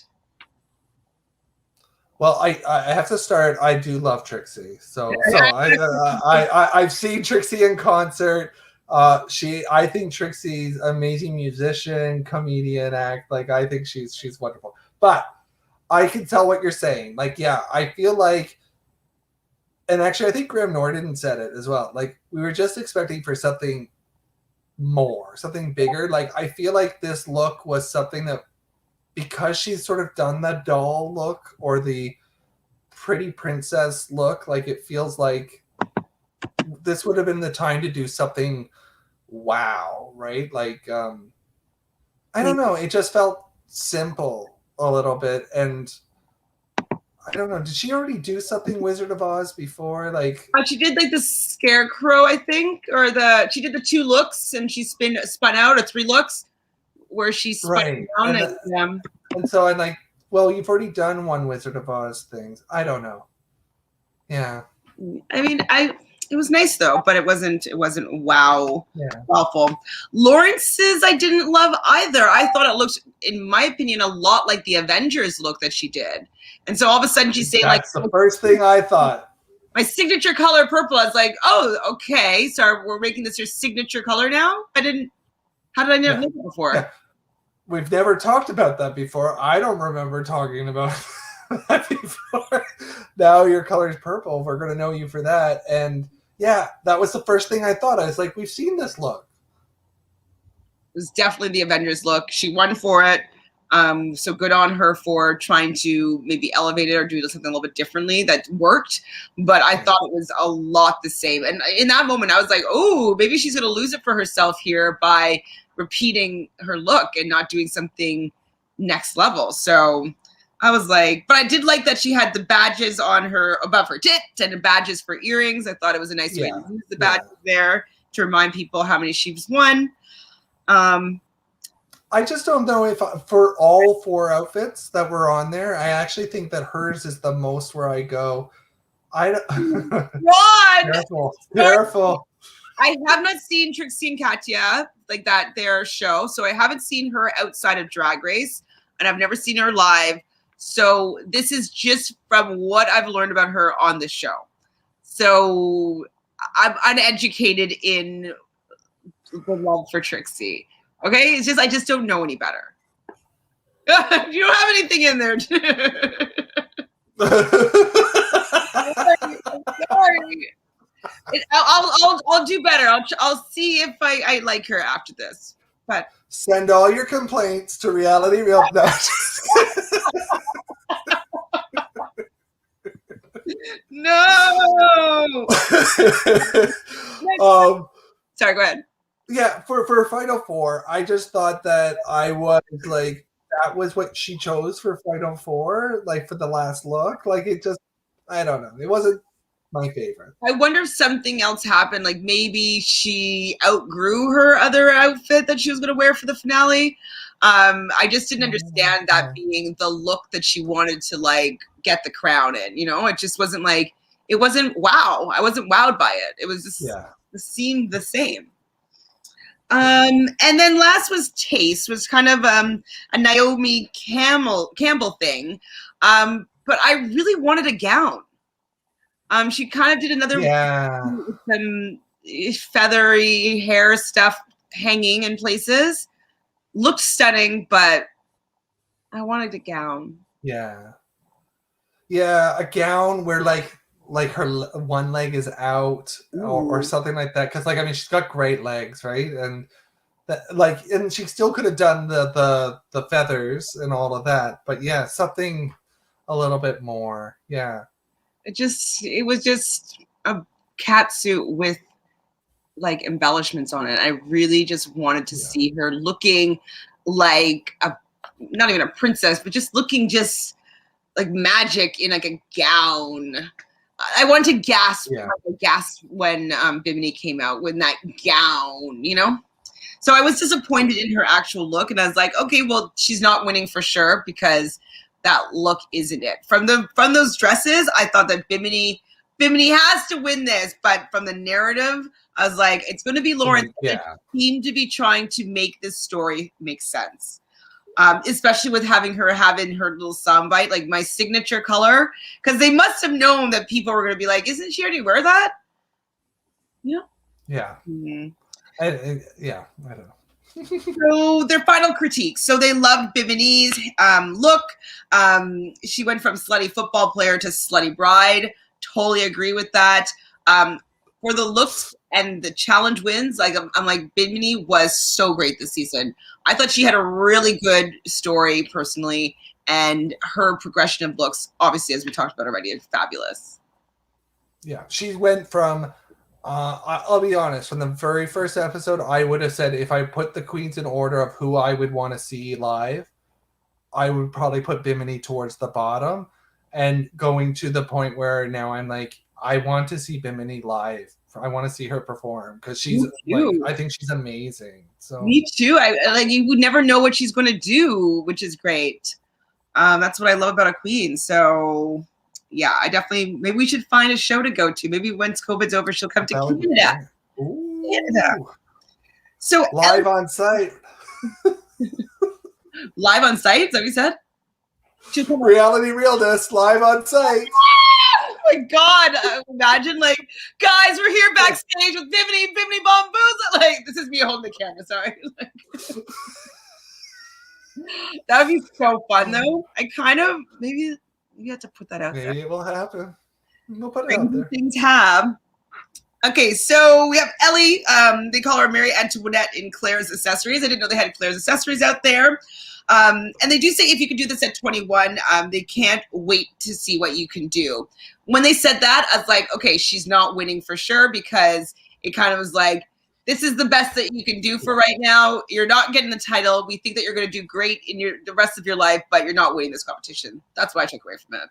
Well, I have to start. I do love Trixie, so I've seen Trixie in concert. I think Trixie's amazing musician, comedian, act. Like, I think she's wonderful. But I can tell what you're saying. Like, yeah, I feel like, and actually, I think Graham Norton said it as well. Like, we were just expecting for something more, something bigger. Like, I feel like this look was something that, because she's sort of done the doll look or the pretty princess look, like, it feels like this would have been the time to do something wow, right? Like, I don't know. It just felt simple a little bit. And I don't know. Did she already do something Wizard of Oz before? Like, she did like the Scarecrow, I think, or she did the 2 looks, and she spun out, or 3 looks, where she spun right. down. And so I'm like, well, you've already done one Wizard of Oz things. I don't know. Yeah. I mean, it was nice though, but it wasn't wow, Yeah. awful. Lawrence's I didn't love either. I thought it looked, in my opinion, a lot like the Avengers look that she did. And so all of a sudden she's saying, that's the first thing I thought. My signature color purple. I was like, oh, okay. So we're making this your signature color now? How did I never know that before? Yeah. We've never talked about that before. I don't remember talking about that before. Now your color's purple. We're going to know you for that. And yeah, that was the first thing I thought. I was like, we've seen this look. It was definitely the Avengers look. She won for it. So good on her for trying to maybe elevate it or do something a little bit differently that worked. But I thought it was a lot the same. And in that moment, I was like, oh, maybe she's going to lose it for herself here by repeating her look and not doing something next level. So I was like, but I did like that she had the badges on her above her tit and the badges for earrings. I thought it was a nice way to use the badges there to remind people how many she's won. I just don't know if for all 4 outfits that were on there, I actually think that hers is the most where I go, Careful. I have not seen Trixie and Katya, like their show. So I haven't seen her outside of Drag Race, and I've never seen her live. So this is just from what I've learned about her on the show. So I'm uneducated in the love for Trixie. Okay, it's just I just don't know any better. You don't have anything in there. Sorry. I'll do better. I'll see if I like her after this. But send all your complaints to Reality Real. No. Sorry, go ahead. Yeah, for Final 4, I just thought that I was like, that was what she chose for Final 4, like for the last look. Like, it just, I don't know. It wasn't my favorite. I wonder if something else happened. Like maybe she outgrew her other outfit that she was going to wear for the finale. I just didn't understand that being the look that she wanted to like get the crown in. You know, it just wasn't like, it wasn't wow. I wasn't wowed by it. It was just it seemed the same. And then last was Taste, was kind of a Naomi Campbell thing. But I really wanted a gown. She kind of did another with some feathery hair stuff hanging in places. Looked stunning, but I wanted a gown. Yeah, a gown where like her one leg is out or something like that. Because like, I mean, she's got great legs, right? And and she still could have done the feathers and all of that. But yeah, something a little bit more. Yeah. It was just a cat suit with like embellishments on it. I really just wanted to see her looking like not even a princess, but just looking just like magic in like a gown. I wanted to gasp when Bimini came out with that gown, you know? So I was disappointed in her actual look, and I was like, okay, well, she's not winning for sure because that look isn't it. From those dresses, I thought that Bimini has to win this, but from the narrative, I was like, it's going to be Lawrence. They seem to be trying to make this story make sense, especially with having her little soundbite, like my signature color, because they must have known that people were going to be like, isn't she already wear that? Yeah. Yeah. Mm-hmm. Yeah, I don't know. So their final critiques. So they loved Bimini's look. She went from slutty football player to slutty bride. Totally agree with that. For the looks and the challenge wins, like I'm like Bimini was so great this season. I thought she had a really good story personally, and her progression of looks, obviously, as we talked about already, is fabulous. Yeah, she went from. I'll be honest. From the very first episode, I would have said if I put the queens in order of who I would want to see live, I would probably put Bimini towards the bottom, and going to the point where now I'm like, I want to see Bimini live. I want to see her perform because she's like, I think she's amazing. So me too. I like you would never know what she's going to do, which is great. That's what I love about a queen. So yeah, I definitely maybe we should find a show to go to. Maybe once COVID's over, she'll come to Canada. Canada. So live on site. Live on site? Is that what you said? Reality Realness live on site. Oh my God. Imagine like, guys, we're here backstage with Bimini Bamboozle. Like, this is me holding the camera, sorry. That would be so fun though. I kind of maybe you have to put that out there. Maybe it will happen. We'll put it out there. Things have. Okay, so we have Ellie. They call her Mary Antoinette in Claire's Accessories. I didn't know they had Claire's Accessories out there. And they do say if you can do this at 21, they can't wait to see what you can do. When they said that, I was like, okay, she's not winning for sure, because it kind of was like, this is the best that you can do for right now. You're not getting the title. We think that you're going to do great in the rest of your life, but you're not winning this competition. That's what I took away from it.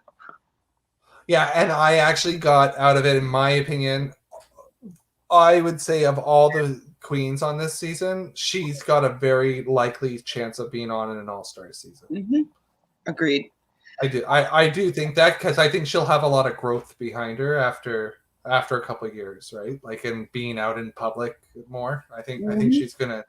Yeah, and I actually got out of it, in my opinion, I would say of all the queens on this season, she's got a very likely chance of being on in an all-star season. Mm-hmm. Agreed. I do think that, because I think she'll have a lot of growth behind her after a couple of years, right? Like in being out in public more. I think she's gonna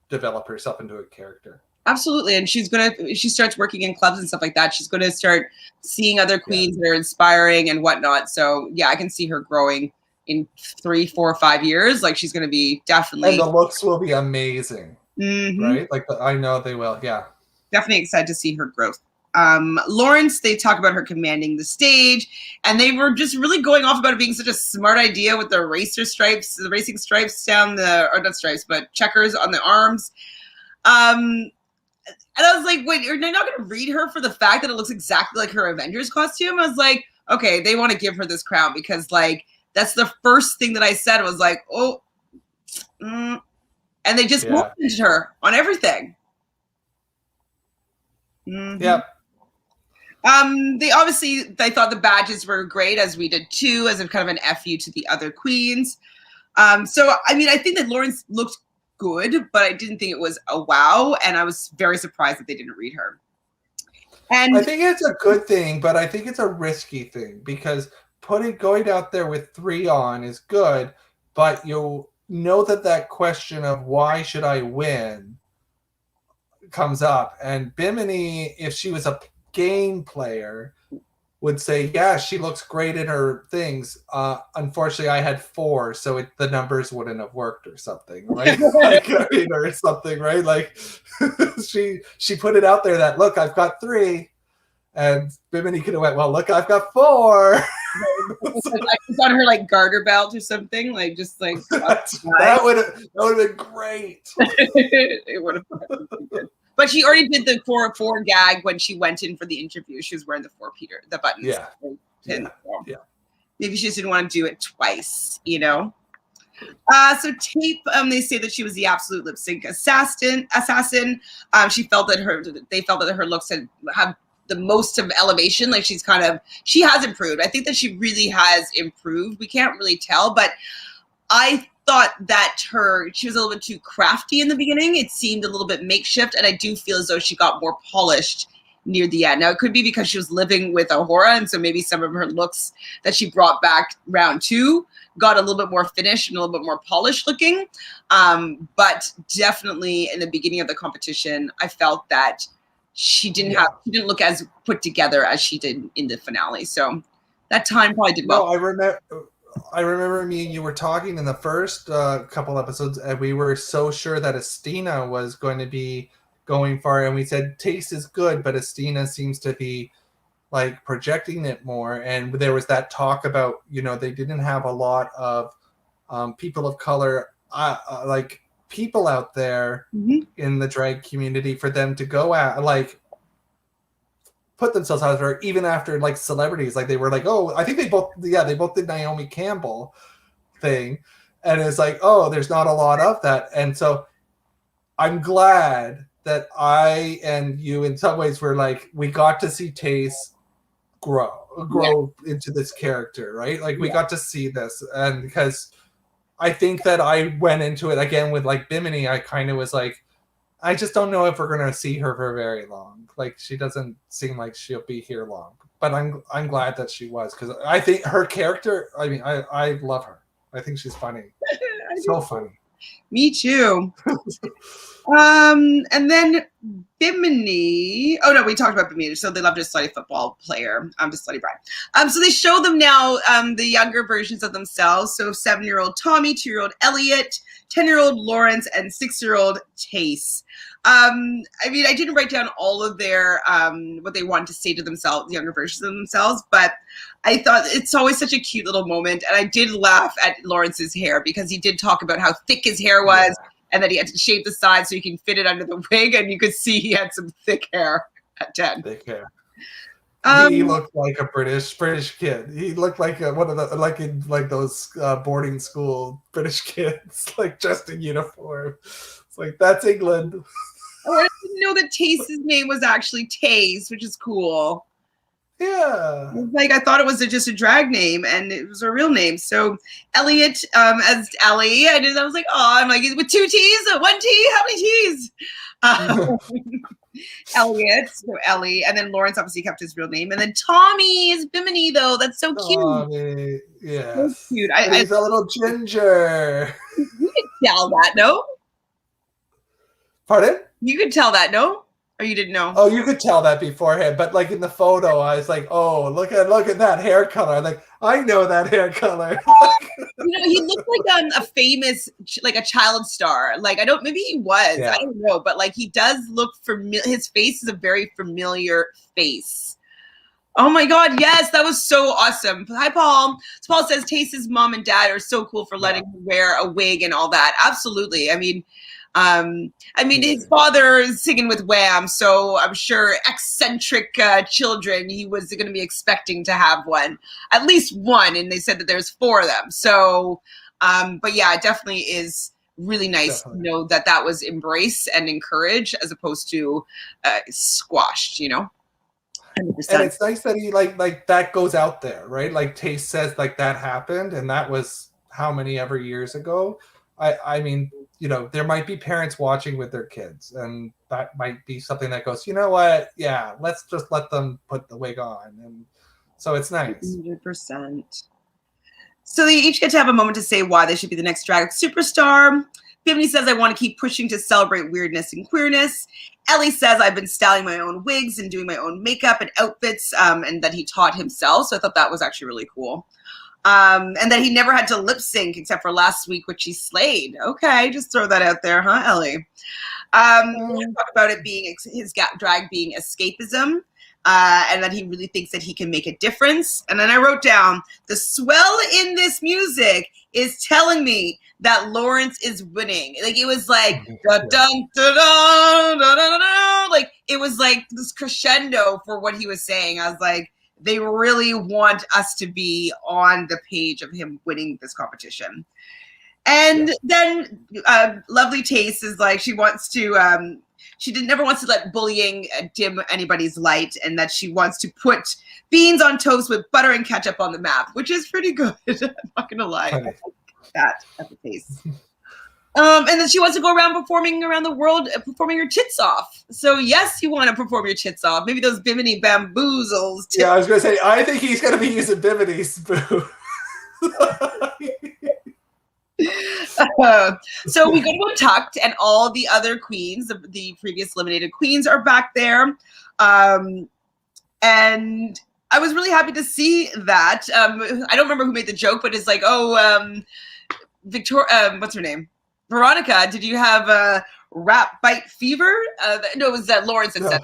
develop herself into a character. Absolutely. And she starts working in clubs and stuff like that, she's gonna start seeing other queens that are inspiring and whatnot. So yeah, I can see her growing in 3, 4, 5 years. Like she's gonna be definitely, and the looks will be amazing. Right? Like I know they will. Yeah. Definitely excited to see her growth. Lawrence, they talk about her commanding the stage, and they were just really going off about it being such a smart idea with the racing stripes down or not stripes, but checkers on the arms. And I was like, wait, you're not going to read her for the fact that it looks exactly like her Avengers costume? I was like, okay, they want to give her this crown because, like, that's the first thing that I said was like, and they just complimented her on everything. Yeah. They thought the badges were great, as we did too, as a kind of an FU to the other queens. So I mean, I think that Lawrence looked good, but I didn't think it was a wow, and I was very surprised that they didn't read her. And I think it's a good thing, but I think it's a risky thing, because going out there with 3 on is good, but you'll know that question of why should I win comes up. And Bimini, if she was a game player, would say, yeah, she looks great in her things. Unfortunately, I had 4, so the numbers wouldn't have worked or something, right? Or something, right? Like she put it out there that, look, I've got 3. And Bimini could have went, well, look, I've got 4. It's on her like garter belt or something, like just like that would have been great. It would have been good. But she already did the 4 gag when she went in for the interview. She was wearing the buttons. Yeah. Maybe she just didn't want to do it twice, you know. So Tape, they say that she was the absolute lip sync assassin. They felt that her looks had the most of elevation. Like she has improved. I think that she really has improved. We can't really tell, but I thought that she was a little bit too crafty in the beginning. It seemed a little bit makeshift, and I do feel as though she got more polished near the end. Now, it could be because she was living with Ahura, and so maybe some of her looks that she brought back round 2 got a little bit more finished and a little bit more polished looking. But definitely in the beginning of the competition, I felt that she didn't look as put together as she did in the finale. So that time probably did well. No, I remember me and you were talking in the first couple episodes, and we were so sure that Estina was going to be going far, and we said Taste is good, but Estina seems to be like projecting it more. And there was that talk about, you know, they didn't have a lot of people of color, like people out there in the drag community for them to go at, like put themselves out there, even after like celebrities, like they were like, oh, I think they both did Naomi Campbell thing, and it's like, oh, there's not a lot of that. And so I'm glad that I and you in some ways were like, we got to see Taste grow into this character, right? Like we got to see this, and because I think that I went into it again with like Bimini, I kind of was like, I just don't know if we're gonna see her for very long. Like she doesn't seem like she'll be here long. But I'm glad that she was, because I think her character, I mean, I love her. I think she's funny. So funny. Me too. And then Bimini. Oh no, we talked about Bimini. So they loved a slutty football player. Just slutty bride. So they show them now the younger versions of themselves. So 7-year-old Tommy, 2-year-old Elliot, 10-year-old Lawrence, and 6-year-old Tace. I mean, I didn't write down all of their what they wanted to say to themselves, the younger versions of themselves, but I thought it's always such a cute little moment. And I did laugh at Lawrence's hair, because he did talk about how thick his hair was. Yeah. And that he had to shave the sides so he can fit it under the wig, and you could see he had some thick hair at 10. Thick hair. He looked like a British kid. He looked like one of the like those boarding school British kids, like just in uniform. It's like, that's England. Oh, I didn't know that Tace's name was actually Tace, which is cool. Yeah. Like, I thought it was just a drag name, and it was a real name. So Elliot as Ellie, I was like, oh, I'm like, with 2 T's, 1 T, how many T's? Elliot, so Ellie, and then Lawrence obviously kept his real name, and then Tommy is Bimini, though. That's so cute. Tommy, yeah, so cute. He's a little ginger. You could tell that, no? Pardon? You could tell that, no? Or you didn't know? Oh, you could tell that beforehand, but like in the photo, I was like, "Oh, look at that hair color!" I'm like, I know that hair color. He looked like a famous, like a child star. Like, maybe he was. Yeah. I don't know, but like he does look familiar. His face is a very familiar face. Oh my God, yes, that was so awesome. Hi, Paul. So Paul says Tace's mom and dad are so cool for letting him wear a wig and all that. Absolutely. I mean, his father is singing with Wham, so I'm sure eccentric children, he was going to be expecting to have one, at least one, and they said that there's 4 of them. So, but yeah, it definitely is really nice to know that that was embraced and encouraged as opposed to squashed, you know? 100%. And it's nice that he like that goes out there, right? Like Tace says, like that happened, and that was how many ever years ago. I mean, you know, there might be parents watching with their kids, and that might be something that goes, you know what? Yeah, let's just let them put the wig on. And so it's nice. 100%. So they each get to have a moment to say why they should be the next drag superstar. Bimini says, I want to keep pushing to celebrate weirdness and queerness. Ellie says, I've been styling my own wigs and doing my own makeup and outfits, and that he taught himself. So I thought that was actually really cool. And that he never had to lip sync except for last week, which he slayed. Okay, just throw that out there, huh, Ellie? We talk about it being his drag being escapism, and that he really thinks that he can make a difference. And then I wrote down, the swell in this music is telling me that Lawrence is winning. Like, it was like, dun, dun, dun, dun, dun, dun, dun, like, it was like this crescendo for what he was saying. I was like, they really want us to be on the page of him winning this competition. And then Lovely Taste is like, she wants to, never wants to let bullying dim anybody's light, and that she wants to put beans on toast with butter and ketchup on the map, which is pretty good. I'm not going to lie. I like that at the taste. And then she wants to go around performing around the world, performing her tits off. So yes, you want to perform your tits off. Maybe those Bimini bamboozles. Yeah, I was going to say, I think he's going to be using Bimini's boo. So we go to Untucked, and all the other queens, the previous eliminated queens, are back there. And I was really happy to see that. I don't remember who made the joke, but it's like, what's her name? Veronica, did you have rat bite fever? No, it was Lawrence that said.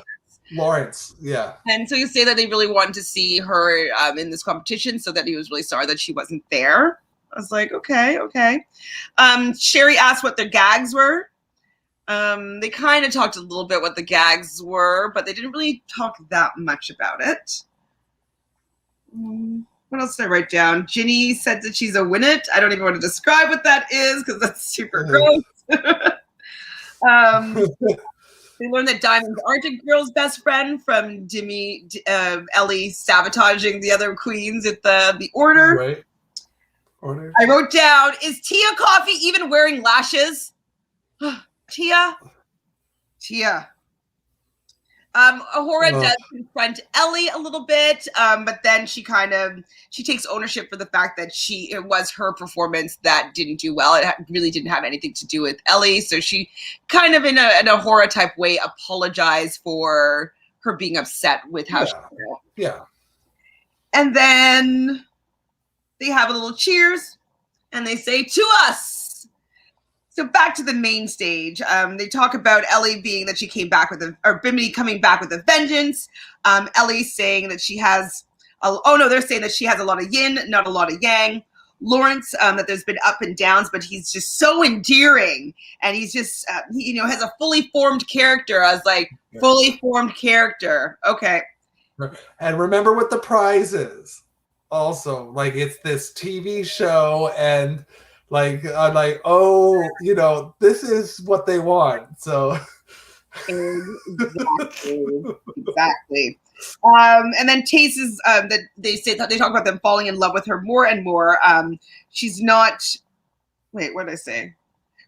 Lawrence, yeah. And so you say that they really wanted to see her in this competition, so that he was really sorry that she wasn't there. I was like, okay. Sherry asked what their gags were. They kind of talked a little bit what the gags were, but they didn't really talk that much about it. What else did I write down? Ginny said that she's a win it. I don't even want to describe what that is because that's super gross. They learned that diamonds aren't a girl's best friend from Ellie sabotaging the other queens at the order. Right. Order. I wrote down, is Tia Coffee even wearing lashes? Tia. Ahura does confront Ellie a little bit, but then she takes ownership for the fact that it was her performance that didn't do well. It really didn't have anything to do with Ellie, so she kind of in a Ahura type way apologized for her being upset with how she felt. Yeah. And then they have a little cheers, and they say, "To us." So back to the main stage. They talk about Ellie being that she came back or Bimini coming back with a vengeance. Ellie saying that she has, they're saying that she has a lot of yin, not a lot of yang. Lawrence, that there's been up and downs, but he's just so endearing. And he's just, he has a fully formed character. I was like, fully formed character. Okay. And remember what the prize is. Also, like, it's this TV show, and like, I'm like, this is what they want. So exactly. And then Tace is that they talk about them falling in love with her more and more. She's not. Wait, what did I say?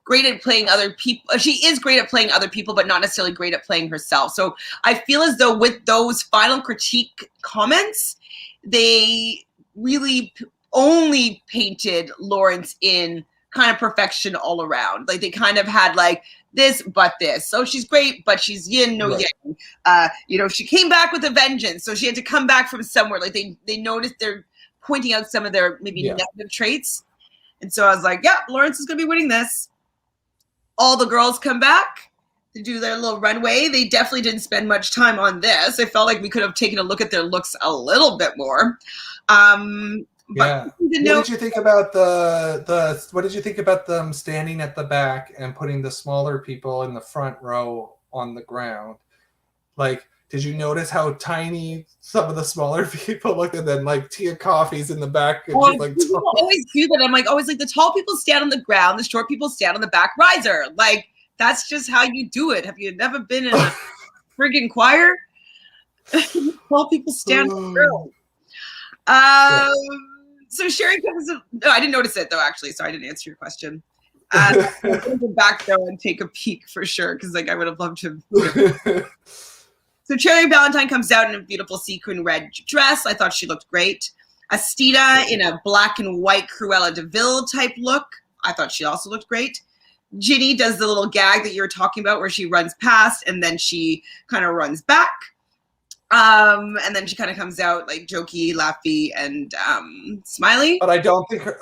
Great at playing other people. She is great at playing other people, but not necessarily great at playing herself. So I feel as though with those final critique comments, they really only painted Lawrence in kind of perfection all around. Like, they kind of had like this, but this. So she's great, but she's yin, no yang. She came back with a vengeance, so she had to come back from somewhere. Like, they noticed they're pointing out some of their maybe negative traits. And so I was like, yeah, Lawrence is going to be winning this. All the girls come back to do their little runway. They definitely didn't spend much time on this. I felt like we could have taken a look at their looks a little bit more. What did you think about what did you think about them standing at the back and putting the smaller people in the front row on the ground? Like, did you notice how tiny some of the smaller people looked? And then like Tia Coffee's in the back. And she's like, people always do that. I'm like, always like, the tall people stand on the ground, the short people stand on the back riser. Like, that's just how you do it. Have you never been in a friggin' choir? Tall people stand on the ground. So Sherry comes. No, I didn't notice it though, actually. So I didn't answer your question. I'm going to go back though and take a peek for sure, because like I would have loved to. So Cherry Valentine comes out in a beautiful sequin red dress. I thought she looked great. Astita in a black and white Cruella de Vil type look. I thought she also looked great. Ginny does the little gag that you were talking about, where she runs past and then she kind of runs back. And then she kind of comes out like jokey, laughy, and smiley. But I don't think her,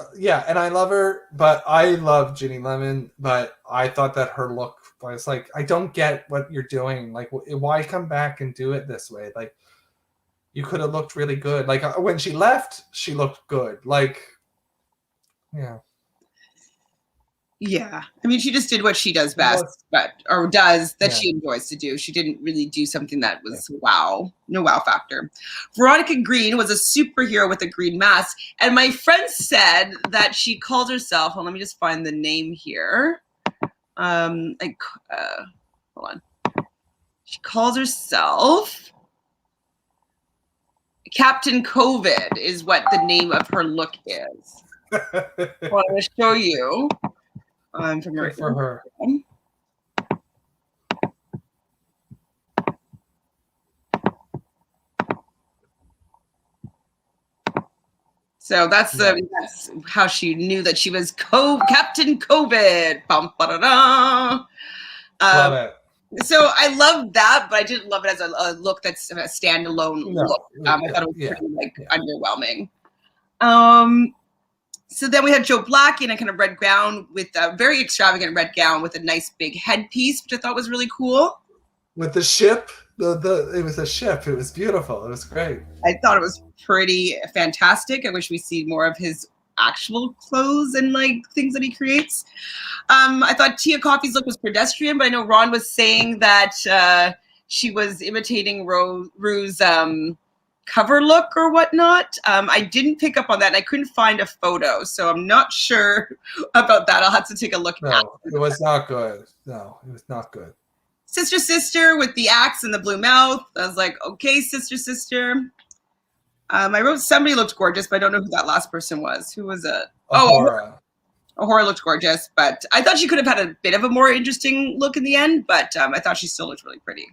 and I love her, but I love Ginny Lemon, but I thought that her look was like, I don't get what you're doing. Like, why come back and do it this way? Like, you could have looked really good. Like, when she left, she looked good. Like, yeah. Yeah. I mean, she just did what she does best, she enjoys to do. She didn't really do something that was no wow factor. Veronica Green was a superhero with a green mask. And my friend said that she called herself, let me just find the name here. Hold on. She calls herself Captain COVID is what the name of her look is. I want to show you. For her. So that's how she knew that she was Captain COVID. Love it. So I love that, but I didn't love it as a look that's a standalone look. I thought it was pretty underwhelming. So then we had Joe Black in a kind of red gown with a very extravagant red gown with a nice big headpiece, which I thought was really cool. With the ship, it was a ship. It was beautiful. It was great. I thought it was pretty fantastic. I wish we see more of his actual clothes and like things that he creates. I thought Tia Coffey's look was pedestrian, but I know Ron was saying that she was imitating Rue's cover look or whatnot. I didn't pick up on that, and I couldn't find a photo, so I'm not sure about that. I'll have to take a look. No, it was not good. No, it was not good. Sister with the axe and the blue mouth. I was like, okay, sister. I wrote somebody looked gorgeous, but I don't know who that last person was. Who was it? Ahura looked gorgeous, but I thought she could have had a bit of a more interesting look in the end, but I thought she still looked really pretty.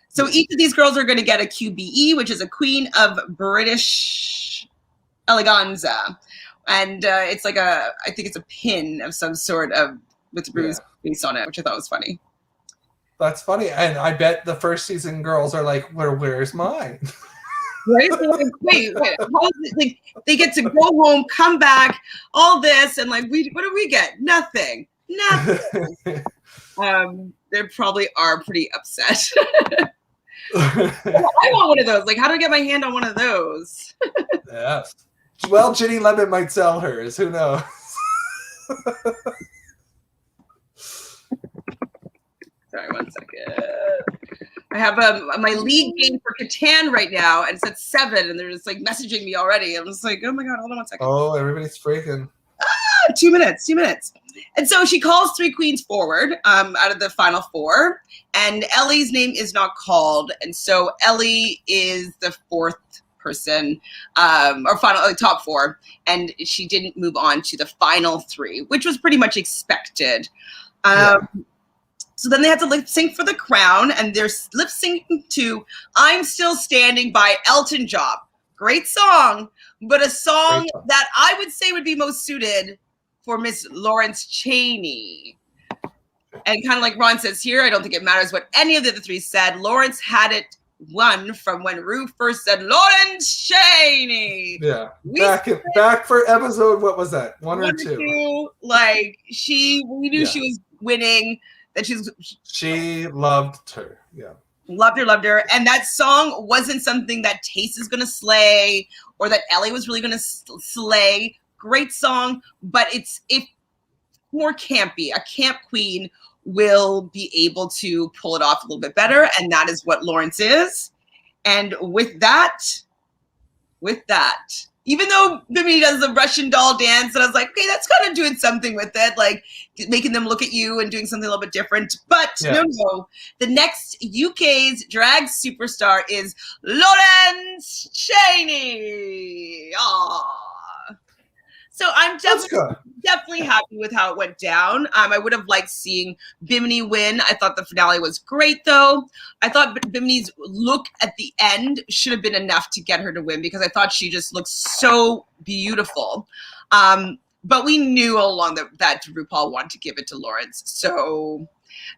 So each of these girls are going to get a QBE, which is a Queen of British Eleganza. And it's like I think it's a pin of some sort with Rue's face on it, which I thought was funny. That's funny. And I bet the first season girls are like, where's mine? Right? Like, wait. How is it, like, they get to go home, come back, all this, and like, what do we get? Nothing. They probably are pretty upset. I want one of those. Like, how do I get my hand on one of those? Yes. Well, Ginny Lemon might sell hers. Who knows? Sorry, 1 second. I have my league game for Catan right now, and it's at 7, and they're just like messaging me already. I'm just like, oh my god, hold on 1 second. Oh, everybody's freaking. 2 minutes. And so she calls 3 queens forward out of the final 4, and Ellie's name is not called, and so Ellie is the 4th person, or final top 4, and she didn't move on to the final 3, which was pretty much expected. So then they had to lip sync for the crown, and they're lip syncing to "I'm Still Standing" by Elton John. Great song, but a song that I would say would be most suited for Miss Lawrence Chaney. And kind of like Ron says here, I don't think it matters what any of the other 3 said. Lawrence had it won from when Rue first said Lawrence Chaney. Yeah, back for episode. What was that? 1 or 2? Like we knew she was winning. That she loved her. Yeah. Loved her. And that song wasn't something that Taste is going to slay or that Ellie was really going to slay. Great song, but it's more campy. A camp queen will be able to pull it off a little bit better, and that is what Lawrence is. And with that, even though Bimini does the Russian doll dance, and I was like, okay, that's kind of doing something with it, like making them look at you and doing something a little bit different. But no, the next UK's drag superstar is Lawrence Chaney. Aww. So I'm definitely happy with how it went down. I would have liked seeing Bimini win. I thought the finale was great, though. I thought Bimini's look at the end should have been enough to get her to win because I thought she just looked so beautiful. But we knew all along that RuPaul wanted to give it to Lawrence. So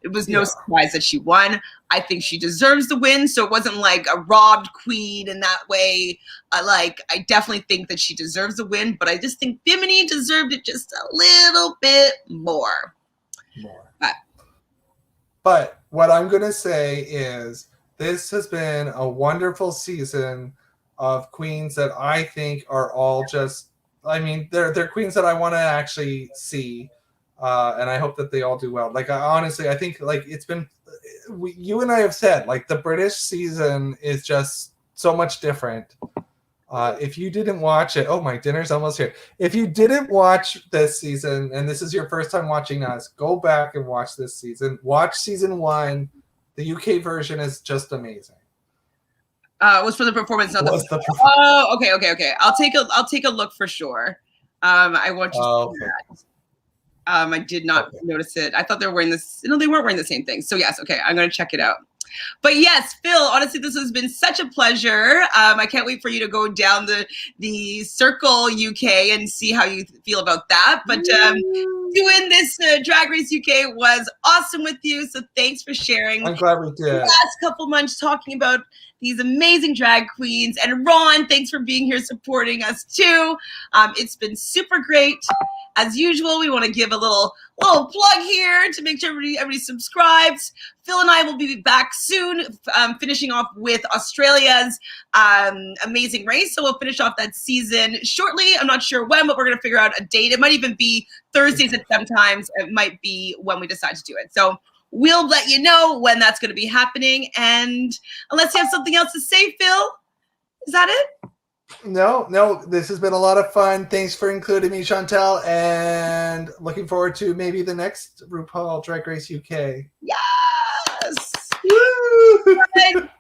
it was no surprise that she won. I think she deserves the win. So it wasn't like a robbed queen in that way. I definitely think that she deserves the win, but I just think Bimini deserved it just a little bit more. But what I'm going to say is this has been a wonderful season of queens that I think are all just, I mean, they're queens that I want to actually see. And I hope that they all do well. Like, honestly, I think like it's been, you and I have said, like the British season is just so much different. If you didn't watch it, oh, my dinner's almost here. If you didn't watch this season and this is your first time watching us, go back and watch this season. Watch season 1. The UK version is just amazing. It was for the performance, not the performance. Oh, okay. I'll take a look for sure. I want you to see that. I did not notice it. I thought they were wearing this. No, they weren't wearing the same thing. So yes, okay, I'm going to check it out. But yes, Phil, honestly, this has been such a pleasure. I can't wait for you to go down the Circle UK and see how you feel about that. But doing this Drag Race UK was awesome with you. So thanks for sharing. I'm glad we did. The last couple months talking about these amazing drag queens. And Ron, thanks for being here supporting us too. It's been super great. As usual, we want to give a little plug here to make sure everybody subscribes. Phil and I will be back soon, finishing off with Australia's Amazing Race. So we'll finish off that season shortly. I'm not sure when, but we're going to figure out a date. It might even be Thursdays at sometimes. It might be when we decide to do it. So we'll let you know when that's going to be happening. And unless you have something else to say, Phil, is that it? No, this has been a lot of fun. Thanks for including me, Chantele, and looking forward to maybe the next RuPaul Drag Race UK. Yes! Woo! Right.